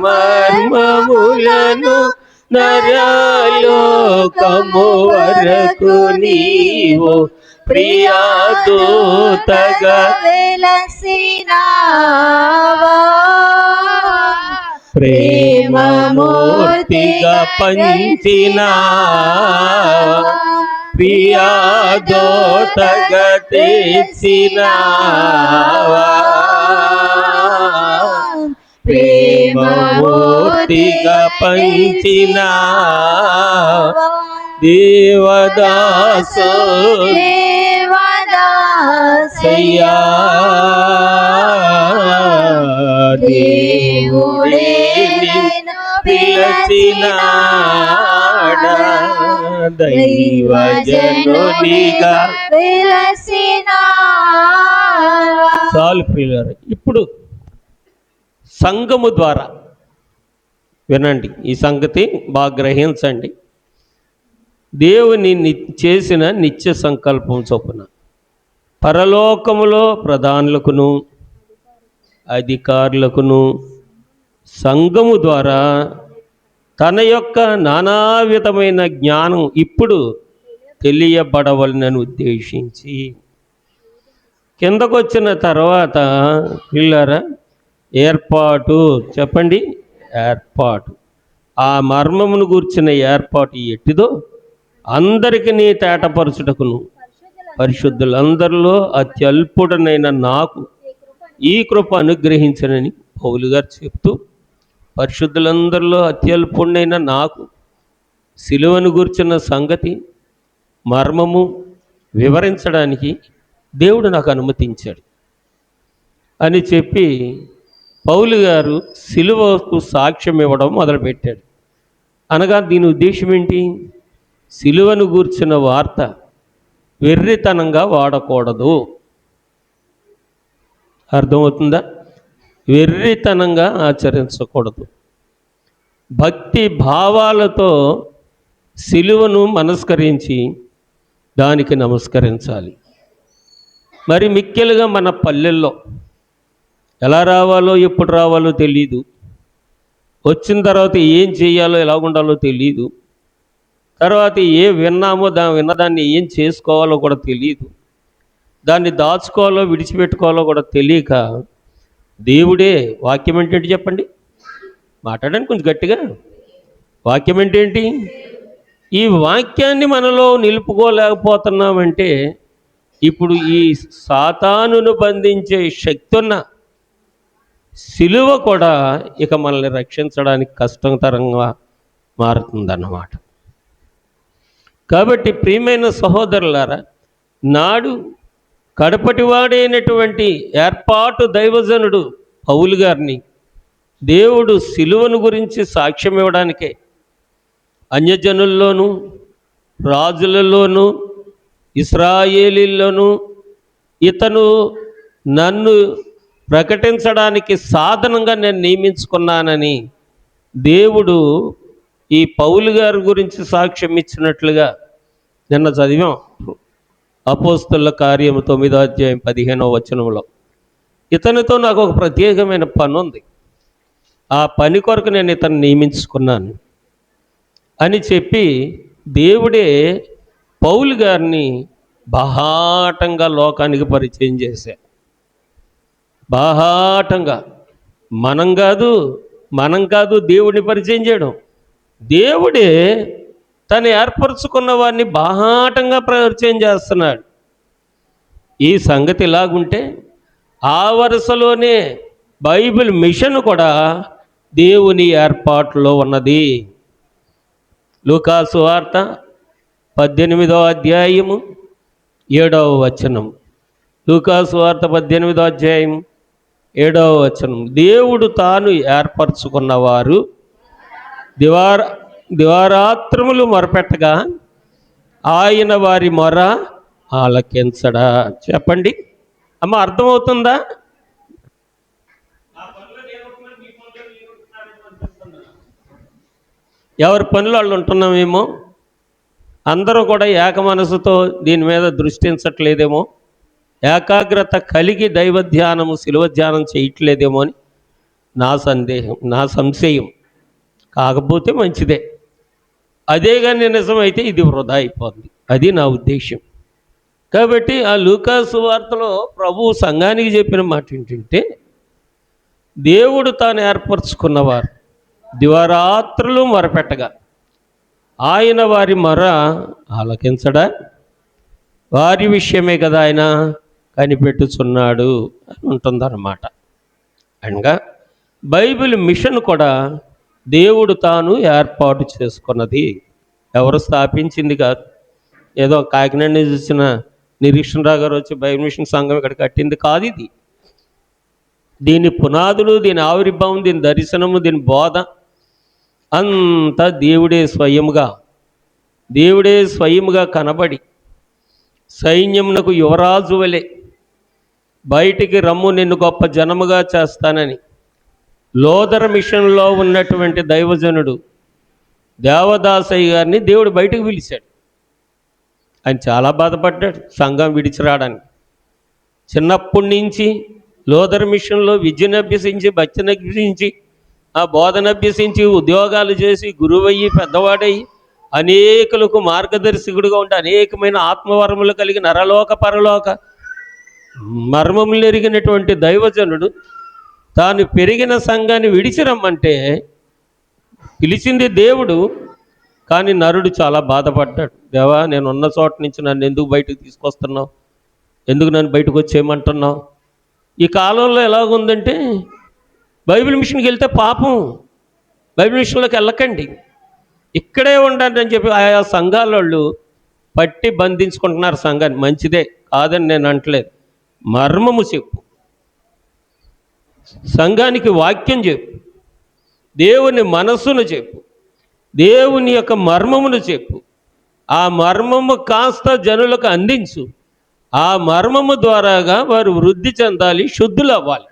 మర్మములను నరలోకము వరకు నీవు ప్రియాదూతగా వెలసినావా ప్రేమమూర్తిగా పంచిన ప్రియాదూతగా తెచ్చినావా ప్రేమమూర్తిగా పంచిన దేవదాసు దేవదాసయ్యా దేవుడే పిలచినాడా దైవజనునిగా చాలు ప్రియులారా. ఇప్పుడు సంఘము ద్వారా వినండి, ఈ సంగతి బాగా గ్రహించండి. దేవుని చేసిన నిత్య సంకల్పం చొప్పున పరలోకములో ప్రధానులకును అధికారులకును సంఘము ద్వారా తన యొక్క నానా విధమైన జ్ఞానం ఇప్పుడు తెలియబడవలనని ఉద్దేశించి కిందకొచ్చిన తర్వాత పిల్లరా ఏర్పాటు చెప్పండి, ఏర్పాటు. ఆ మర్మమును గూర్చిన ఏర్పాటు ఎట్టిదో అందరికి నీ తేటపరచుటకును పరిశుద్ధులందరిలో అత్యల్పుడనైన నాకు ఈ కృప అనుగ్రహించనని పౌలు గారు చెప్తూ, పరిశుద్ధులందరిలో అత్యల్పుడైన నాకు సిలువను గూర్చిన సంగతి మర్మము వివరించడానికి దేవుడు నాకు అనుమతించాడు అని చెప్పి పౌలు గారు సిలువకు సాక్ష్యం ఇవ్వడం మొదలుపెట్టాడు. అనగా దీని ఉద్దేశం ఏంటి? సిలువను గూర్చిన వార్త వెర్రితనంగా వాడకూడదు. అర్థమవుతుందా? వెర్రితనంగా ఆచరించకూడదు. భక్తి భావాలతో సిలువను మనస్కరించి దానికి నమస్కరించాలి. మరి మిక్కిలుగా మన పల్లెల్లో ఎలా రావాలో ఎప్పుడు రావాలో తెలీదు, వచ్చిన తర్వాత ఏం చేయాలో ఎలా ఉండాలో తెలీదు, తర్వాత విన్నామో విన్నదాన్ని ఏం చేసుకోవాలో కూడా తెలియదు, దాన్ని దాచుకోవాలో విడిచిపెట్టుకోవాలో కూడా తెలియక దేవుడే వాక్యం ఏంటంటే చెప్పండి, మాట్లాడండి కొంచెం గట్టిగా. వాక్యం ఏంటేంటి? ఈ వాక్యాన్ని మనలో నిలుపుకోలేకపోతున్నామంటే ఇప్పుడు ఈ సాతానును బంధించే శక్తి ఉన్న సిలువ కూడా ఇక మనల్ని రక్షించడానికి కష్టతరంగా మారుతుందన్నమాట. కాబట్టి ప్రియమైన సహోదరులారా, నాడు కడపటివాడైనటువంటి ఏర్పాటు దైవజనుడు పౌలు గారిని దేవుడు సిలువను గురించి సాక్ష్యం ఇవ్వడానికే అన్యజనుల్లోనూ రాజులలోనూ ఇశ్రాయేలీల్లోనూ ఇతను నన్ను ప్రకటించడానికి సాధనంగా నేను నియమించుకున్నానని దేవుడు ఈ పౌలు గారి గురించి సాక్ష్యం ఇచ్చినట్లుగా నిన్న చదివాం. అపోస్తలుల కార్యము 9వ అధ్యాయం 15వ వచనంలో ఇతనితో నాకు ఒక ప్రత్యేకమైన పని ఉంది, ఆ పని కొరకు నేను ఇతను నియమించుకున్నాను అని చెప్పి దేవుడే పౌలు గారిని బాహాటంగా లోకానికి పరిచయం చేశారు. బాహాటంగా. మనం కాదు దేవుడిని పరిచయం చేయడం. దేవుడే తను ఏర్పరచుకున్న వారిని బాహాటంగా పరిచయం చేస్తున్నాడు. ఈ సంగతి ఇలాగుంటే ఆ వరుసలోనే బైబిల్ మిషన్ కూడా దేవుని ఏర్పాటులో ఉన్నది. లూకా సువార్త 18వ అధ్యాయము 7వ వచనం. లూకా సువార్త 18వ అధ్యాయం 7వ వచనం. దేవుడు తాను ఏర్పరచుకున్నవారు దివారాత్రములు మొరపెట్టగా ఆయన వారి మొర ఆలకించడా. చెప్పండి అమ్మ, అర్థమవుతుందా? ఎవరి పనులు వాళ్ళు ఉంటున్నామేమో, అందరూ కూడా ఏక మనసుతో దీని మీద దృష్టించట్లేదేమో, ఏకాగ్రత కలిగి దైవ ధ్యానము శిలువ ధ్యానం చేయట్లేదేమో అని నా సందేహం, నా సంశయం. కాకపోతే మంచిదే. అదే కానీ నిజమైతే ఇది వృధా అయిపోతుంది. అది నా ఉద్దేశం. కాబట్టి ఆ లూకా సువార్తలో ప్రభువు సంఘానికి చెప్పిన మాట ఏంటంటే, దేవుడు తాను ఏర్పరచుకున్నవారు దివారాత్రులు మొరపెట్టగా ఆయన వారి మొర ఆలకించడా. వారి విషయమే కదా ఆయన కనిపెట్టుచున్నాడు అని ఉంటుందన్నమాట. అనగా బైబిల్ మిషన్ కూడా దేవుడు తాను ఏర్పాటు చేసుకున్నది, ఎవరు స్థాపించింది కాదు. ఏదో కాకినాడ నుంచి వచ్చిన నిరీక్షణరావు గారు వచ్చి బైబిల్ మిషన్ సంఘం ఇక్కడ కట్టింది కాదు. ఇది దీని పునాదులు, దీని ఆవిర్భావం, దీని దర్శనము, దీని బోధ అంతా దేవుడే స్వయముగా కనబడి సైన్యమునకు యువరాజు వలె బయటికి రమ్ము నిన్ను గొప్ప జనముగా చేస్తానని లోదర మిషన్లో ఉన్నటువంటి దైవజనుడు దేవదాసయ్య గారిని దేవుడు బయటకు పిలిచాడు. ఆయన చాలా బాధపడ్డాడు సంఘం విడిచి రావడానికి. చిన్నప్పటి నుంచి లోదర మిషన్లో విద్యను అభ్యసించి, భక్తిని అభ్యసించి, ఆ బోధన అభ్యసించి, ఉద్యోగాలు చేసి, గురువయ్యి, పెద్దవాడయ్యి, అనేకులకు మార్గదర్శకుడిగా ఉండి అనేకమైన ఆత్మవరములు కలిగి నరలోక పరలోక మర్మములు ఎరిగినటువంటి దైవజనుడు తాను పెరిగిన సంఘాన్ని విడిచి రమ్మంటే పిలిచింది దేవుడు, కానీ నరుడు చాలా బాధపడ్డాడు. దేవా, నేను ఉన్న చోట నుంచి నన్ను ఎందుకు బయటకు తీసుకొస్తున్నావు? ఎందుకు నన్ను బయటకు వచ్చేయమంటున్నావు? ఈ కాలంలో ఎలాగుందంటే బైబిల్ మిషన్కి వెళ్తే పాపం, బైబిల్ మిషన్లోకి వెళ్ళకండి, ఇక్కడే ఉండండి అని చెప్పి ఆయా సంఘాల వాళ్ళు పట్టి బంధించుకుంటున్నారు సంఘాన్ని. మంచిదే, కాదని నేను అంటలేదు. మర్మము చెప్పు, సంఘానికి వాక్యం చెప్పు, దేవుని మనస్సును చెప్పు, దేవుని యొక్క మర్మమును చెప్పు. ఆ మర్మము కాస్త జనులకు అందించు. ఆ మర్మము ద్వారాగా వారు వృద్ధి చెందాలి, శుద్ధులవ్వాలి.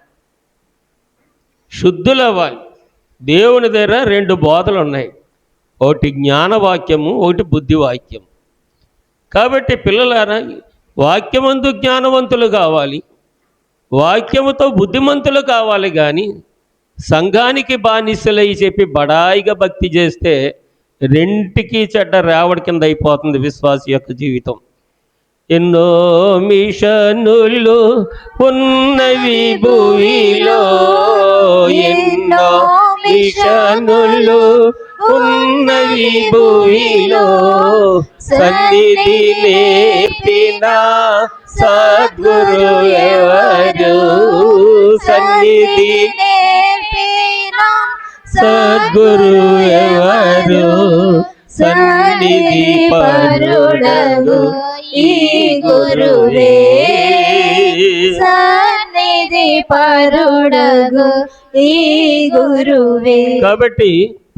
దేవుని దగ్గర 2 బోధలు ఉన్నాయి, ఒకటి జ్ఞానవాక్యము, ఒకటి బుద్ధివాక్యం. కాబట్టి పిల్లలారా, వాక్యమందు జ్ఞానవంతులు కావాలి, వాక్యముతో బుద్ధిమంతులు కావాలి. కానీ సంఘానికి బానిసలై చెప్పి బడాయిగా భక్తి చేస్తే రెంటికి చెడ్డ రేవడి కింద అయిపోతుంది విశ్వాసి యొక్క జీవితం. ఎన్నో మిషనులు ఉన్నవి భూమిలో, ఎన్నో మిషనులు ఉన్నవి భూమిలో, సన్నిధి నేర్పిన సద్గురు ఎవరు? సన్నిధి నేర్పిన సద్గురు ఎవరు? సన్నిధి పరుడగు ఈ గురువే, సన్నిధి పరుడగు ఈ గురువే. కాబట్టి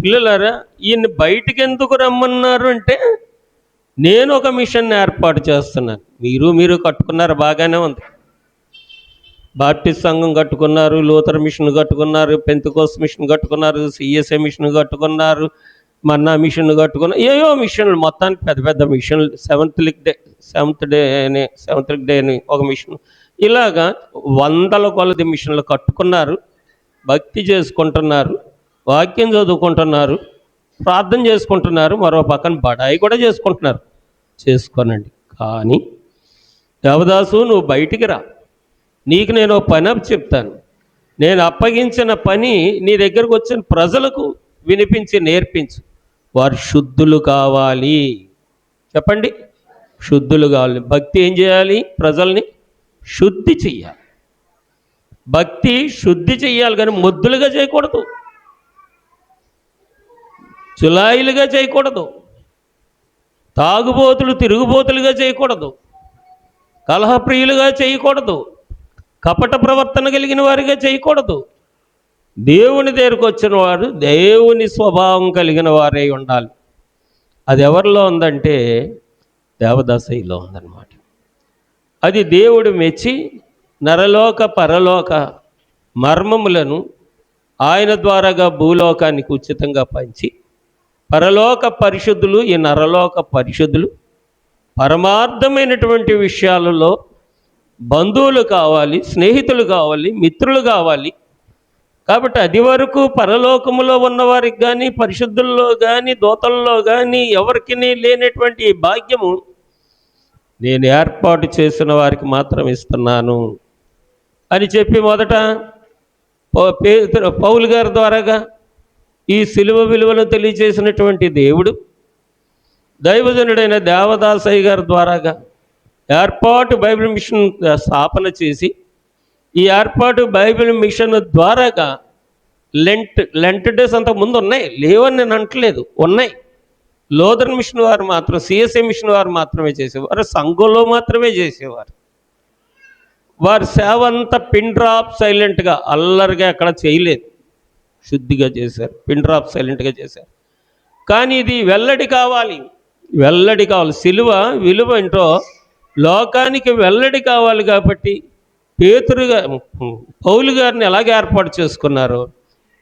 పిల్లలారా, ఈయన బయటికి ఎందుకు రమ్మన్నారు అంటే, నేను ఒక మిషన్ ఏర్పాటు చేస్తున్నాను. మీరు కట్టుకున్నారు, బాగానే ఉంది. బాప్టిస్ట్ సంఘం కట్టుకున్నారు, లూథర్ మిషన్ కట్టుకున్నారు, పెంతెకోస్తు మిషన్ కట్టుకున్నారు, సిఎస్ఐ మిషన్ కట్టుకున్నారు, మన్నా మిషన్ కట్టుకున్నారు, ఏయో మిషన్లు, మొత్తానికి పెద్ద పెద్ద మిషన్లు. సెవెంత్ డే అని ఒక మిషన్. ఇలాగా వందల కొలది మిషన్లు కట్టుకున్నారు, భక్తి చేసుకుంటున్నారు, వాక్యం చదువుకుంటున్నారు, ప్రార్థన చేసుకుంటున్నారు, మరో పక్కన బడాయి కూడా చేసుకుంటున్నారు. చేసుకోనండి. కానీ దేవదాసు, నువ్వు బయటికి రా, నీకు నేను ఒక పని చెప్తాను. నేను అప్పగించిన పని నీ దగ్గరకు వచ్చిన ప్రజలకు వినిపించి నేర్పించు. వారు శుద్ధులు కావాలి. చెప్పండి, శుద్ధులు కావాలి. భక్తి ఏం చేయాలి? ప్రజల్ని శుద్ధి చెయ్యాలి. భక్తి శుద్ధి చెయ్యాలి, కానీ మొద్దులుగా చేయకూడదు, చులాయిలుగా చేయకూడదు, తాగుబోతులు తిరుగుబోతులుగా చేయకూడదు, కలహప్రియులుగా చేయకూడదు, కపట ప్రవర్తన కలిగిన వారిగా చేయకూడదు. దేవుని దగ్గరకు వచ్చిన వారు దేవుని స్వభావం కలిగిన వారై ఉండాలి. అది ఎవరిలో ఉందంటే దేవదాసయ్యలో ఉందన్నమాట. అది దేవుడు మెచ్చి నరలోక పరలోక మర్మములను ఆయన ద్వారాగా భూలోకానికి ఉచితంగా పంచి, పరలోక పరిశుద్ధులు, ఈ నరలోక పరిశుద్ధులు పరమార్థమైనటువంటి విషయాలలో బంధువులు కావాలి, స్నేహితులు కావాలి, మిత్రులు కావాలి. కాబట్టి అది వరకు పరలోకములో ఉన్నవారికి కానీ, పరిశుద్ధుల్లో కానీ, దూతల్లో కానీ ఎవరికి లేనటువంటి ఈ భాగ్యము నేను ఏర్పాటు చేసిన వారికి మాత్రం ఇస్తున్నాను అని చెప్పి మొదట పౌలు గారి ద్వారాగా ఈ సిలువ విలువను తెలియజేసినటువంటి దేవుడు దైవజనుడైన దేవదాసయ్య గారి ద్వారాగా ఏర్పాటు బైబిల్ మిషన్ స్థాపన చేసి, ఈ ఏర్పాటు బైబిల్ మిషన్ ద్వారాగా లెంట్ డేస్ అంతకు ముందు ఉన్నాయి, లేవని నేను అంటలేదు, ఉన్నాయి. లోదరన్ మిషన్ వారు మాత్రం, సిఎస్ఐ మిషన్ వారు మాత్రమే చేసేవారు, సంఘంలో మాత్రమే చేసేవారు. వారి సేవ అంతా పిన్ డ్రాప్ సైలెంట్గా, అల్లరిగా ఎక్కడ చేయలేదు, శుద్ధిగా చేశారు, పిన్ డ్రాప్ సైలెంట్గా చేశారు. కానీ ఇది వెల్లడి కావాలి, వెల్లడి కావాలి. సిలువ విలువ ఏంటో లోకానికి వెల్లడి కావాలి. కాబట్టి పౌలు గారిని ఎలాగ ఏర్పాటు చేసుకున్నారో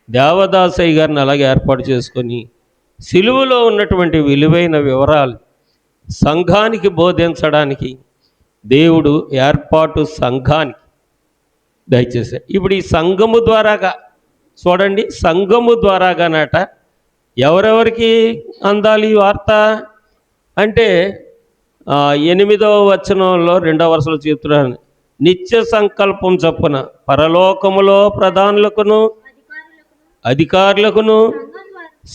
దేవదాసయ్య గారిని అలాగే ఏర్పాటు చేసుకొని సిలువలో ఉన్నటువంటి విలువైన వివరాలు సంఘానికి బోధించడానికి దేవుడు ఏర్పాటు సంఘానికి దయచేశాడు. ఇప్పుడు ఈ సంఘము ద్వారాగా చూడండి, సంఘము ద్వారాగానట ఎవరెవరికి అందాలి ఈ వార్త అంటే 8వ వచనంలో 2వ వరుసలో చెప్తున్నాను. నిత్య సంకల్పం చొప్పున పరలోకములో ప్రధానులకును అధికారులకును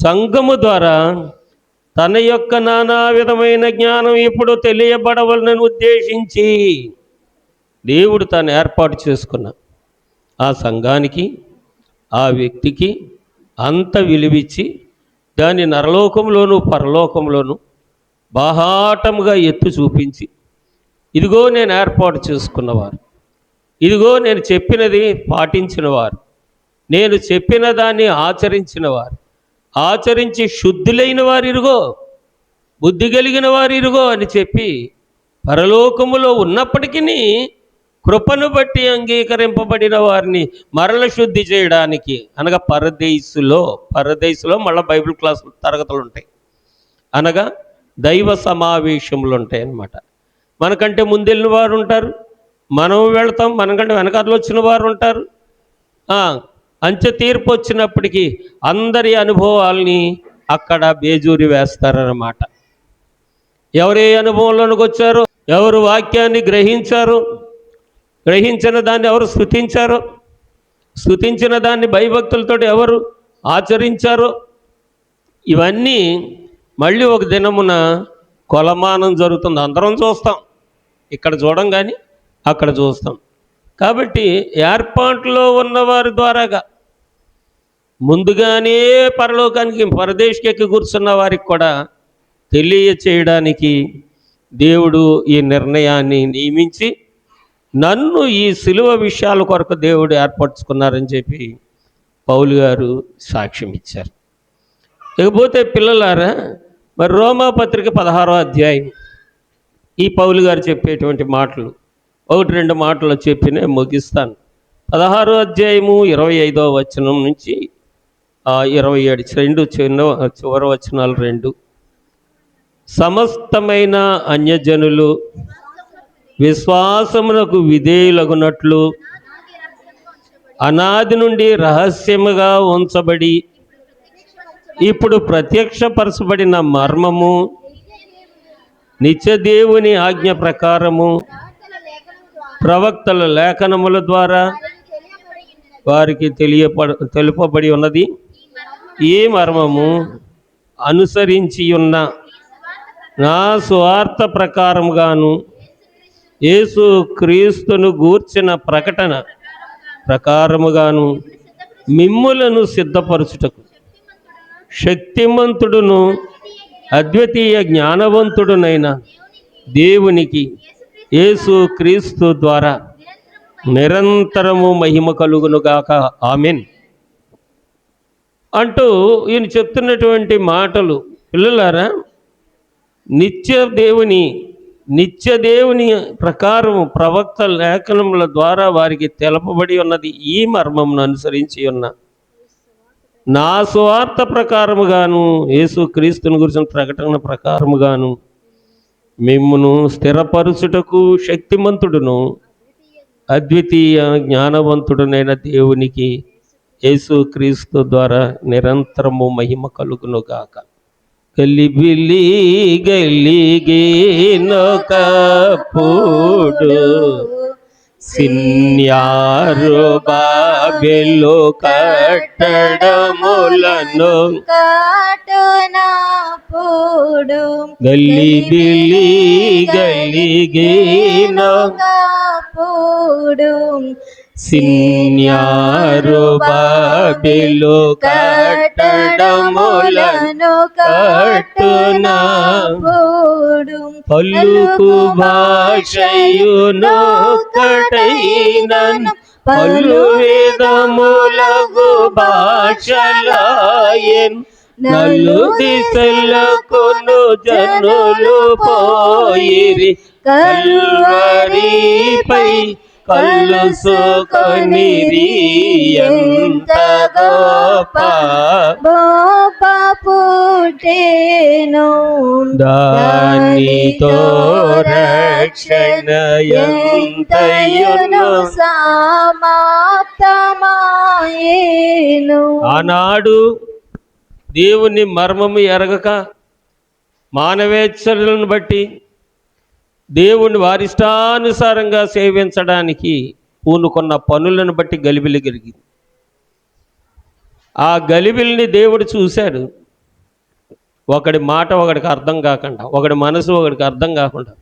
సంఘము ద్వారా తన యొక్క నానా విధమైన జ్ఞానం ఇప్పుడు తెలియబడవలనని ఉద్దేశించి దేవుడు తాను ఏర్పాటు చేసుకున్న ఆ సంఘానికి, ఆ వ్యక్తికి అంత విలువిచ్చి దాని నరలోకంలోను పరలోకంలోను బాహాటముగా ఎత్తు చూపించి, ఇదిగో నేను ఏర్పాటు చేసుకున్నవారు, ఇదిగో నేను చెప్పినది పాటించినవారు, నేను చెప్పిన దాన్ని ఆచరించినవారు, ఆచరించి శుద్ధులైన వారు ఇరుగో, బుద్ధి కలిగిన వారు ఇరుగో అని చెప్పి పరలోకములో ఉన్నప్పటికీ కృపను బట్టి అంగీకరింపబడిన వారిని మరల శుద్ధి చేయడానికి, అనగా పరదేశులో మళ్ళీ బైబిల్ క్లాస్ తరగతులు ఉంటాయి, అనగా దైవ సమావేశములు ఉంటాయి అన్నమాట. మనకంటే ముందెళ్ళిన వారు ఉంటారు, మనం వెళ్తాం, మనకంటే వెనకాతలు వచ్చిన వారు ఉంటారు. అంచె తీర్పు వచ్చినప్పటికీ అందరి అనుభవాల్ని అక్కడ బేజూరి వేస్తారన్నమాట. ఎవరే అనుభవంలోనికి వచ్చారో, ఎవరు వాక్యాన్ని గ్రహించిన దాన్ని ఎవరు స్తుతించిన దాన్ని భయభక్తులతో ఎవరు ఆచరించారో, ఇవన్నీ మళ్ళీ ఒక దినమున కొలమానం జరుగుతుంది. అందరం చూస్తాం, ఇక్కడ చూడం కానీ అక్కడ చూస్తాం. కాబట్టి ఏర్పాటులో ఉన్నవారి ద్వారాగా ముందుగానే పరలోకానికి పరదేశికి కూర్చున్న వారికి కూడా తెలియచేయడానికి దేవుడు ఈ నిర్ణయాన్ని నియమించి నన్ను ఈ సిలువ విషయాల కొరకు దేవుడు ఏర్పరచుకున్నారని చెప్పి పౌలు గారు సాక్ష్యం ఇచ్చారు. ఇకపోతే పిల్లలారా, మరి రోమాపత్రిక 16వ అధ్యాయం ఈ పౌలు గారు చెప్పేటువంటి మాటలు 1-2 మాటలు చెప్పి నేను ముగిస్తాను. 16వ అధ్యాయము 25వ వచనం నుంచి 27 చివరి వచనాలు 2. సమస్తమైన అన్యజనులు విశ్వాసమునకు విధేయులగునట్లు అనాది నుండి రహస్యముగా ఉంచబడి ఇప్పుడు ప్రత్యక్షపరచబడిన మర్మము నిత్య దేవుని ఆజ్ఞ ప్రకారము ప్రవక్తల లేఖనముల ద్వారా వారికి తెలుపబడి ఉన్నది. ఈ మర్మము అనుసరించి ఉన్న నా స్వార్థ ప్రకారముగాను యేసు క్రీస్తును గూర్చిన ప్రకటన ప్రకారముగాను మిమ్ములను సిద్ధపరచుటకు శక్తిమంతుడును అద్వితీయ జ్ఞానవంతుడునైన దేవునికి యేసు క్రీస్తు ద్వారా నిరంతరము మహిమ కలుగునుగాక. ఆమెన్ అంటూ ఈయన చెప్తున్నటువంటి మాటలు, పిల్లలారా, నిత్య దేవుని ప్రకారం ప్రవక్త లేఖనముల ద్వారా వారికి తెలపబడి ఉన్నది. ఈ మర్మమును అనుసరించి ఉన్న నా స్వార్థ ప్రకారముగాను యేసు క్రీస్తుని గురించిన ప్రకటన ప్రకారముగాను మిమ్మును స్థిరపరచుటకు శక్తిమంతుడును అద్వితీయ జ్ఞానవంతుడునైన దేవునికి యేసు క్రీస్తు ద్వారా నిరంతరము మహిమ కలుగునుగాక. గలిబిలి గలిగినొకప్పుడు సిన్యారు బాబెలు కట్టడములను కట్టనప్పుడు గలిబిలి గలిగినొకప్పుడు సిన్యారు బాబెలు కట్టడములను కట్టునప్పుడు పలుకు భాషయునొకటైనను పలు విధములగు భాషలాయెను. నలు దిశలకును జనులు పోయిరి కల్వరిపై కలుసుకొనిరి. ఎంత గొప్ప పుట్టెను దానితో రక్షణ ఎంతయును సమాప్తమాయెను. ఆనాడు దేవుని మర్మము ఎరగక మానవేచ్ఛలను బట్టి దేవుని వారిష్టానుసారంగా సేవించడానికి పూనుకున్న పనులను బట్టి గలిబిలి కలిగింది. ఆ గలిబిలిని దేవుడు చూశాడు. ఒకడి మాట ఒకడికి అర్థం కాకుండా, ఒకడి మనసు ఒకడికి అర్థం కాకుండా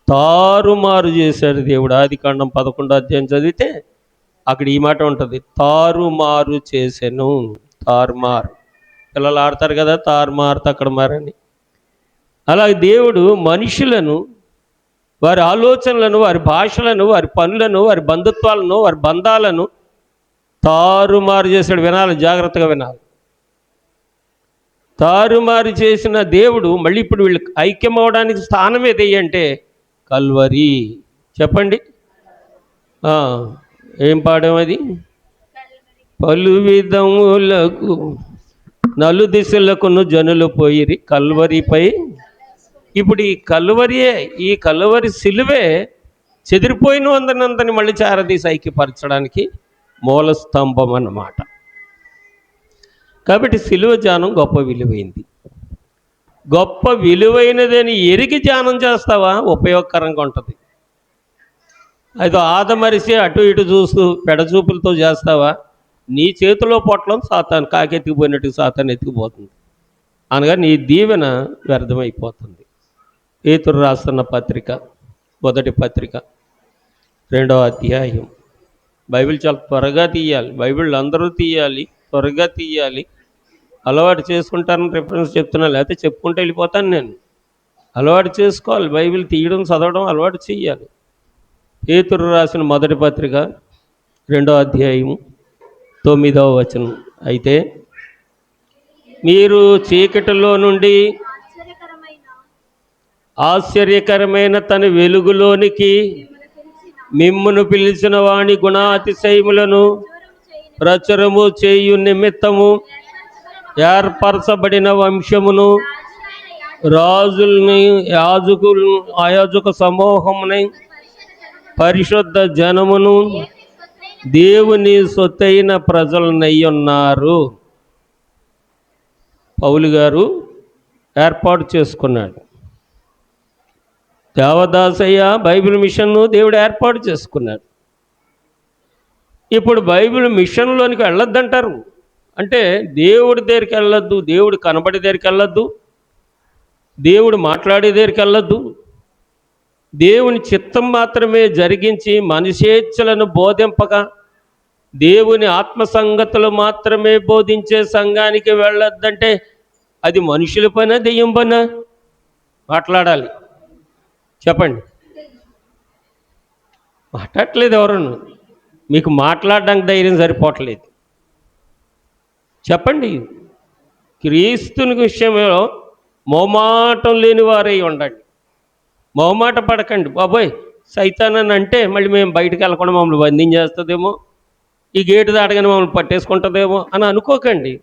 తారుమారు చేశాడు దేవుడు. ఆదికాండం 11వ అధ్యాయం చదివితే అక్కడ ఈ మాట ఉంటుంది, తారుమారు చేసెను. తారుమారు, పిల్లలు ఆడతారు కదా తారుమారు తక్కడ మారని. అలాగే దేవుడు మనుషులను, వారి ఆలోచనలను, వారి భాషలను, వారి పనులను, వారి బంధుత్వాలను, వారి బంధాలను తారుమారు చేశాడు. వినాలి, జాగ్రత్తగా వినాలి. తారుమారు చేసిన దేవుడు మళ్ళీ ఇప్పుడు వీళ్ళకి ఐక్యమవడానికి స్థానం ఏది అంటే కల్వరి. చెప్పండి, ఏం పాడడం అది? పలు విధములకు నలు దిశలకును జనులు పోయిరి కల్వరిపై. ఇప్పుడు ఈ కల్వరి సిలువే చెదిరిపోయిన అందరినందరినీ మళ్ళీ చారదీసి ఐక్యపరచడానికి మూల స్తంభం అన్నమాట. కాబట్టి సిలువ ధ్యానం గొప్ప విలువైంది. గొప్ప విలువైనదని ఎరిగి ధ్యానం చేస్తావా, ఉపయోగకరంగా ఉంటుంది. అయితే ఆదమరిసి అటు ఇటు చూస్తూ పెడచూపులతో చేస్తావా, నీ చేతిలో పొట్లం సాతాను కాకెత్తికిపోయినట్టు సాతాను ఎత్తికిపోతుంది. అనగా నీ దీవెన వ్యర్థమైపోతుంది. పేతురు రాస్తున్న పత్రిక, మొదటి పత్రిక 2వ అధ్యాయం. బైబిల్ చాలా త్వరగా తీయాలి, బైబిల్ అందరూ తీయాలి, త్వరగా తీయాలి. అలవాటు చేసుకుంటారని రిఫరెన్స్ చెప్తున్నా, లేకపోతే చెప్పుకుంటూ వెళ్ళిపోతాను నేను. అలవాటు చేసుకోవాలి, బైబిల్ తీయడం చదవడం అలవాటు చేయాలి. పేతురు రాసిన మొదటి పత్రిక 2వ అధ్యాయం 9వ వచనం. అయితే మీరు చీకటిలో నుండి ఆశ్చర్యకరమైన తన వెలుగులోనికి మిమ్మును పిలిచిన వాణి గుణాతిశయములను ప్రచురము చేయు నిమిత్తము ఏర్పరచబడిన వంశమును, రాజుల్ని, యాజక సమూహముని, పరిశుద్ధ జనమును, దేవుని సొత్తైన ప్రజలనయ్యున్నారు. పౌలు గారు ఏర్పాటు చేసుకున్నాడు. దేవదాసయ్య బైబిల్ మిషన్ను దేవుడు ఏర్పాటు చేసుకున్నాడు. ఇప్పుడు బైబిల్ మిషన్లోనికి వెళ్ళొద్దంటారు. అంటే దేవుడి దగ్గరికి వెళ్ళొద్దు, దేవుడు కనబడి దగ్గరికి వెళ్ళొద్దు, దేవుడు మాట్లాడే దగ్గరికి వెళ్ళొద్దు, దేవుని చిత్తం మాత్రమే జరిగించి మనిషేచ్ఛలను బోధింపగా దేవుని ఆత్మ సంగతులు మాత్రమే బోధించే సంఘానికి వెళ్ళొద్దంటే అది మనుషుల పైన దెయ్యం పైన మాట్లాడాలి. చెప్పండి. మాట్లాడట్లేదు ఎవరన్నా. మీకు మాట్లాడడానికి ధైర్యం సరిపోవట్లేదు. చెప్పండి. క్రీస్తుని విషయంలో మోమాటం లేని వారై ఉండండి. మొహమాట పడకండి. బాబోయ్ సైతానని అంటే మళ్ళీ మేము బయటకు వెళ్ళకుండా మమ్మల్ని బంధించేస్తుందేమో, ఈ గేటు దాటగానే మమ్మల్ని పట్టేసుకుంటుందేమో అని అనుకోకండి.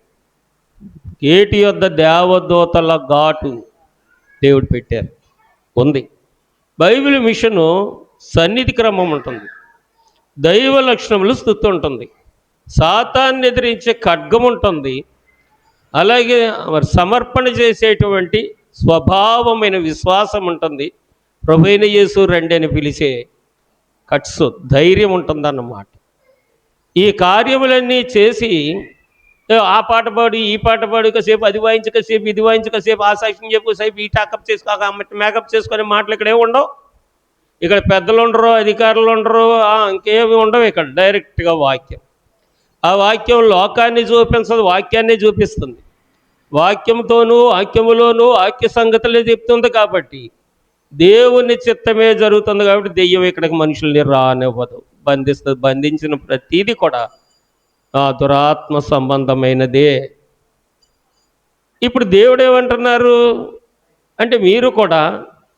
గేటు యొద్ద దేవదూతల ఘాటు దేవుడు పెట్టారు, ఉంది. బైబిల్ మిషను సన్నిధి క్రమం ఉంటుంది, దైవ లక్షణములు స్తుతి ఉంటుంది, సాతాన్ని ఎదిరించే ఖడ్గం ఉంటుంది, అలాగే మరి సమర్పణ చేసేటువంటి స్వభావమైన విశ్వాసం ఉంటుంది, ప్రభువైన యేసు రండి అని పిలిచే కట్సు ధైర్యం ఉంటుందన్నమాట. ఈ కార్యములన్నీ చేసి ఆ పాట పాడు ఈ పాట పాడు కాసేపు అది వాయించు కాసేపు ఇది వాయించు కాసేపు ఆ సాక్ష్యం చెప్పు కాసేపు ఈ టాకప్ చేసుకో మేకప్ చేసుకునే మాటలు ఇక్కడే ఉండవు. ఇక్కడ పెద్దలు ఉండరు, అధికారులు ఉండరు, ఇంకేమి ఉండవు. ఇక్కడ డైరెక్ట్గా వాక్యం. ఆ వాక్యం లోకాన్ని చూపించదు, వాక్యాన్ని చూపిస్తుంది. వాక్యంతోనూ వాక్యములోనూ వాక్య సంగతులే చెప్తుంది. కాబట్టి దేవుని చిత్తమే జరుగుతుంది. కాబట్టి దెయ్యం ఇక్కడికి మనుషుల్ని రానివ్వదు, బంధిస్తుంది. బంధించిన ప్రతీది కూడా దురాత్మ సంబంధమైనదే. ఇప్పుడు దేవుడు ఏమంటున్నారు అంటే మీరు కూడా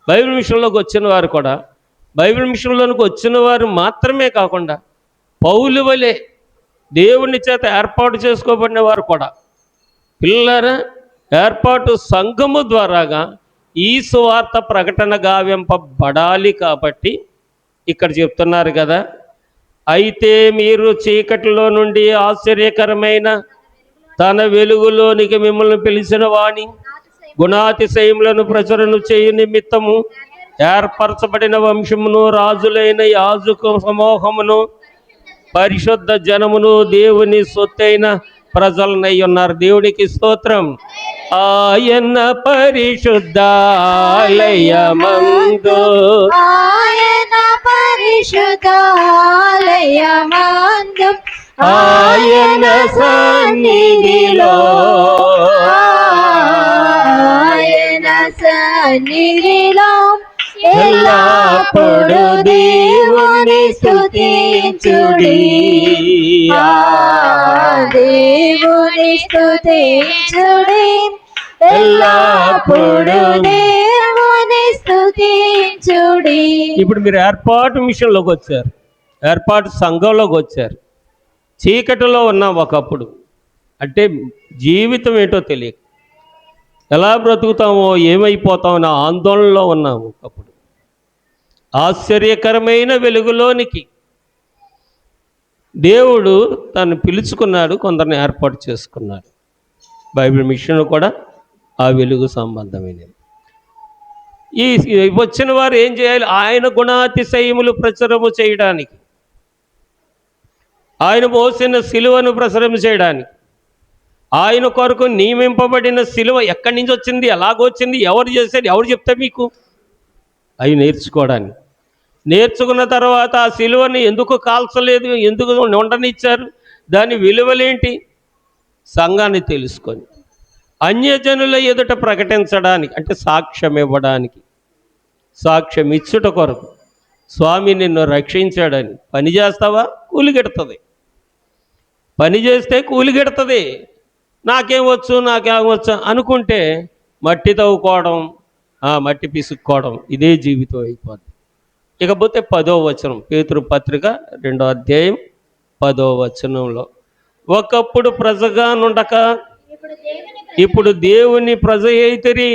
బైబిల్ మిషన్లోకి వచ్చిన వారు కూడా, బైబిల్ మిషన్లోనికి వచ్చిన వారు మాత్రమే కాకుండా పౌలు వలె దేవుని చేత ఏర్పాటు చేసుకోబడిన వారు కూడా, పిల్లరా ఏర్పాటు సంఘము ద్వారాగా ఈ సువార్త ప్రకటన గావింపబడాలి. కాబట్టి ఇక్కడ చెప్తున్నారు కదా, అయితే మీరు చీకటిలో నుండి ఆశ్చర్యకరమైన తన వెలుగులోనికి మిమ్మల్ని పిలిచిన వాణి గుణాతిశయములను ప్రచురణ చేయు నిమిత్తము ఏర్పరచబడిన వంశమును, రాజులైన యాజక సమూహమును, పరిశుద్ధ జనమును, దేవుని సొత్తైన ప్రజలనై ఉన్నారు. దేవునికి స్తోత్రం. ఆయన పరిశుద్ధాలయమందు, ఆయన పరిశుద్ధాలయమందు, ఆయన సన్నిధిలో, ఆయన సన్నిధిలో ఎల్లప్పుడు దేవుని స్తుతించుడి, దేవుని స్తుతించుడి, ఎల్లప్పుడు దేవుని స్తుతించుడి. ఇప్పుడు మీరు ఏర్పాటు మిషన్లోకి వచ్చారు, ఏర్పాటు సంఘంలోకి వచ్చారు. చీకటిలో ఉన్నాం ఒకప్పుడు, అంటే జీవితం ఏంటో తెలియక ఎలా బ్రతుకుతామో ఏమైపోతామో అనే ఆందోళనలో ఉన్నాము ఒకప్పుడు. ఆశ్చర్యకరమైన వెలుగులోనికి దేవుడు తను పిలుచుకున్నాడు, కొందరిని ఏర్పాటు చేసుకున్నాడు. బైబిల్ మిషన్ కూడా ఆ వెలుగు సంబంధమైనది. ఈ వచ్చిన వారు ఏం చేయాలి? ఆయన గుణాతిశయములు ప్రచురము చేయడానికి, ఆయన మోసిన సిలువను ప్రచురం చేయడానికి, ఆయన కొరకు నియమింపబడిన సిలువ ఎక్కడి నుంచి వచ్చింది, ఎలాగొచ్చింది, ఎవరు చేశారు, ఎవరు చెప్తారు మీకు, అవి నేర్చుకోవడానికి. నేర్చుకున్న తర్వాత ఆ సిలువని ఎందుకు కాల్చలేదు, ఎందుకు ఉండనిచ్చారు, దాని విలువలేంటి, సంఘాన్ని తెలుసుకొని అన్యజనుల ఎదుట ప్రకటించడానికి, అంటే సాక్ష్యం ఇవ్వడానికి, సాక్ష్యం ఇచ్చుట కొరకు. స్వామి నిన్ను రక్షించాడని పని చేస్తావా, కూలిగెడుతుంది. పని చేస్తే కూలిగెడుతుంది. నాకేమొచ్చు నాకేమొచ్చు అనుకుంటే మట్టి తవ్వుకోవడం, మట్టి పిసుక్కోవడం, ఇదే జీవితం అయిపోద్ది. ఇకపోతే 10వ వచనం, పేతురు పత్రిక 2వ అధ్యాయం 10వ వచనంలో, ఒకప్పుడు ప్రజగా నుండక ఇప్పుడు దేవుని ప్రజ అయితిరి,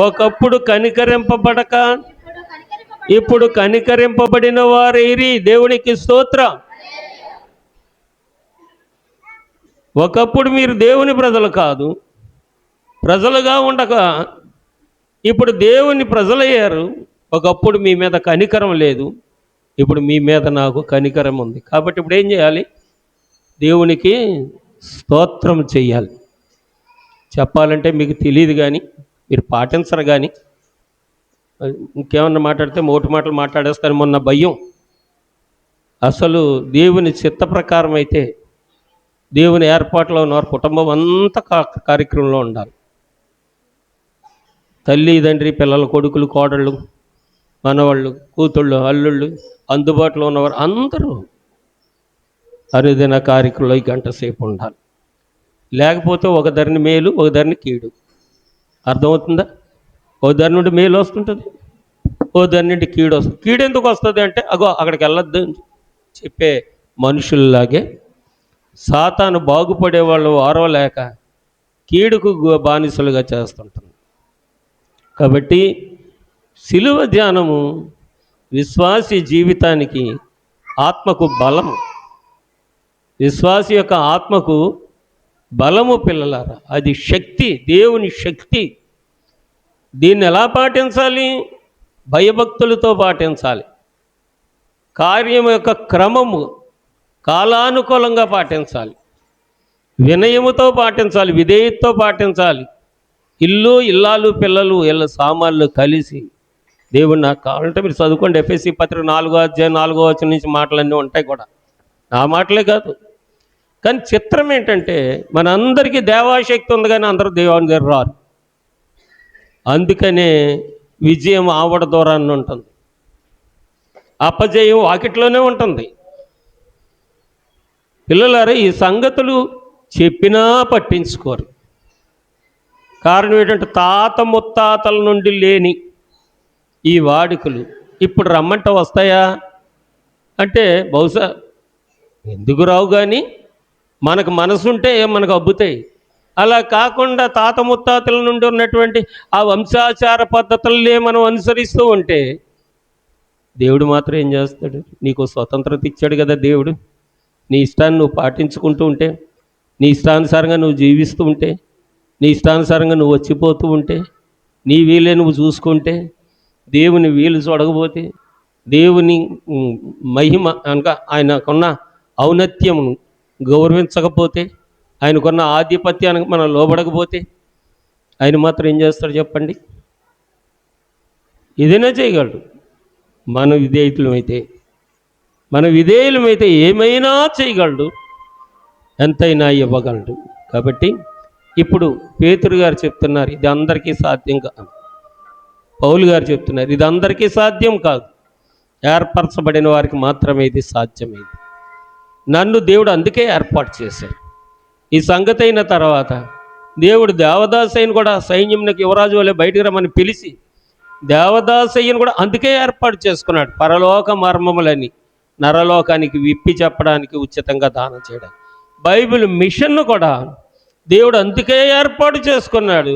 ఒకప్పుడు కనికరింపబడక ఇప్పుడు కనికరింపబడిన వారైరి. దేవునికి స్తోత్రం. ఒకప్పుడు మీరు దేవుని ప్రజలు కాదు, ప్రజలుగా ఉండక ఇప్పుడు దేవుని ప్రజలయ్యారు. ఒకప్పుడు మీ మీద కనికరం లేదు, ఇప్పుడు మీ మీద నాకు కనికరం ఉంది. కాబట్టి ఇప్పుడు ఏం చేయాలి? దేవునికి స్తోత్రం చెయ్యాలి. చెప్పాలంటే మీకు తెలియదు, కానీ మీరు పాటించరు. కానీ ఇంకేమన్నా మాట్లాడితే మోటి మాటలు మాట్లాడేస్తారు. మొన్న భయం. అసలు దేవుని చిత్త ప్రకారం అయితే దేవుని ఏర్పాట్లో ఉన్నారు, కుటుంబం అంతా కార్యక్రమంలో ఉండాలి. తల్లి తండ్రి పిల్లలు కొడుకులు కోడళ్ళు మనవాళ్ళు కూతుళ్ళు అల్లుళ్ళు అందుబాటులో ఉన్నవారు అందరూ అరుదైన కార్యక్రమంలో ఈ గంట సేపు ఉండాలి. లేకపోతే ఒక ధరని మేలు ఒక ధరని కీడు. అర్థమవుతుందా? ఓ ధర నుండి మేలు వస్తుంటుంది, ఓ ధర నుండి కీడు వస్తుంది. కీడు ఎందుకు వస్తుంది అంటే అగో అక్కడికి వెళ్ళొద్దు అని చెప్పే మనుషుల్లాగే సాతాను బాగుపడేవాళ్ళు వారవలేక కీడుకు బానిసలుగా చేస్తుంటుంది. కాబట్టి శిలువ ధ్యానము విశ్వాసి జీవితానికి ఆత్మకు బలము. విశ్వాసి యొక్క ఆత్మకు బలము పిల్లలారా, అది శక్తి, దేవుని శక్తి. దీన్ని ఎలా పాటించాలి? భయభక్తులతో పాటించాలి. కార్యం యొక్క క్రమము కాలానుకూలంగా పాటించాలి, వినయముతో పాటించాలి, విధేయతతో పాటించాలి. ఇల్లు ఇల్లాలు పిల్లలు వీళ్ళ సామాన్లు కలిసి దేవుడు నాకు కావాలంటే మీరు చదువుకోండి. ఎఫెసీ పత్రిక 4వ అధ్యాయం 4వ వచనం నుంచి మాటలన్నీ ఉంటాయి కూడా. ఆ మాటలే కాదు. కానీ చిత్రం ఏంటంటే మనందరికీ దేవాశక్తి ఉంది, కానీ అందరూ దేవుని దగ్గర రారు. అందుకనే విజయం ఆవడ దూరాన్ని ఉంటుంది, అపజయం వాకిట్లోనే ఉంటుంది. పిల్లలారా, ఈ సంగతులు చెప్పినా పట్టించుకోరు. కారణం ఏంటంటే తాత ముత్తాతల నుండి లేని ఈ వాడుకలు ఇప్పుడు రమ్మంట వస్తాయా అంటే బహుశా ఎందుకు రావు, కానీ మనకు మనసుంటే మనకు అబ్బుతాయి. అలా కాకుండా తాత ముత్తాతల నుండి ఉన్నటువంటి ఆ వంశాచార పద్ధతులనే మనం అనుసరిస్తూ ఉంటే దేవుడు మాత్రం ఏం చేస్తాడు? నీకు స్వతంత్రత ఇచ్చాడు కదా దేవుడు. నీ ఇష్టాన్ని నువ్వు పాటించుకుంటూ ఉంటే, నీ ఇష్టానుసారంగా నువ్వు జీవిస్తూ ఉంటే, నీ ఇష్టానుసారంగా నువ్వు వచ్చిపోతూ ఉంటే, నీ వీలే నువ్వు చూసుకుంటే, దేవుని వీలు చూడకపోతే, దేవుని మహిమ అనగా ఆయనకున్న ఔన్నత్యమును గౌరవించకపోతే, ఆయనకున్న ఆధిపత్యానికి మనం లోబడకపోతే ఆయన మాత్రం ఏం చేస్తాడు చెప్పండి? ఏదైనా చేయగలడు. మన విధేయులమైతే ఏమైనా చేయగలడు, ఎంతైనా ఇవ్వగలడు. కాబట్టి ఇప్పుడు పేతురు గారు చెప్తున్నారు ఇది అందరికీ సాధ్యం కాదు. పౌలు గారు చెప్తున్నారు ఇది అందరికీ సాధ్యం కాదు, ఏర్పరచబడిన వారికి మాత్రమే ఇది సాధ్యమైంది. నన్ను దేవుడు అందుకే ఏర్పాటు చేశాడు. ఈ సంగతి అయిన తర్వాత దేవుడు దేవదాసయ్యను కూడా సైన్యంకి యువరాజు వల్లే బయటికి రమ్మని పిలిచి దేవదాసయ్యను కూడా అందుకే ఏర్పాటు చేసుకున్నాడు. పరలోక మర్మములని నరలోకానికి విప్పి చెప్పడానికి, ఉచితంగా దానం చేయడానికి. బైబిల్ మిషన్ను కూడా దేవుడు అందుకే ఏర్పాటు చేసుకున్నాడు.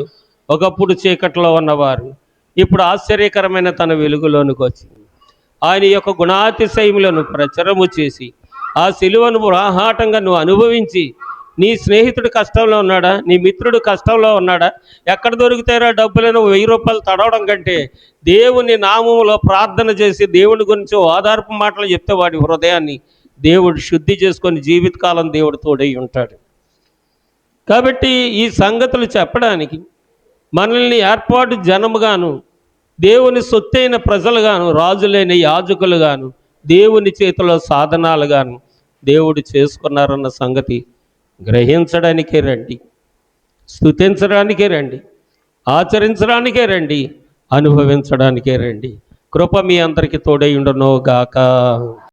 ఒకప్పుడు చీకట్లో ఉన్నవారు ఇప్పుడు ఆశ్చర్యకరమైన తన వెలుగులోనికి వచ్చింది. ఆయన యొక్క గుణాతిశయములను ప్రచురము చేసి ఆ సిలువను ఆహాటంగా నువ్వు అనుభవించి, నీ స్నేహితుడు కష్టంలో ఉన్నాడా, నీ మిత్రుడు కష్టంలో ఉన్నాడా, ఎక్కడ దొరుకుతారా డబ్బులను 1000 రూపాయలు తడవడం కంటే దేవుని నామములో ప్రార్థన చేసి దేవుని గురించి ఓదార్పు మాటలు చెప్తే వాడి హృదయాన్ని దేవుడు శుద్ధి చేసుకొని జీవితకాలం దేవుడు తోడై ఉంటాడు. కాబట్టి ఈ సంగతులు చెప్పడానికి మనల్ని ఏర్పాటు జనముగాను, దేవుని సొత్తైన ప్రజలుగాను, రాజులైన యాజకులుగాను, దేవుని చేతిలో సాధనాలుగాను దేవుడు చేసుకున్నారన్న సంగతి గ్రహించడానికే రండి, స్తుతించడానికే రండి, ఆచరించడానికే రండి, అనుభవించడానికే రండి. కృప మీ అందరికీ తోడై ఉండును గాక.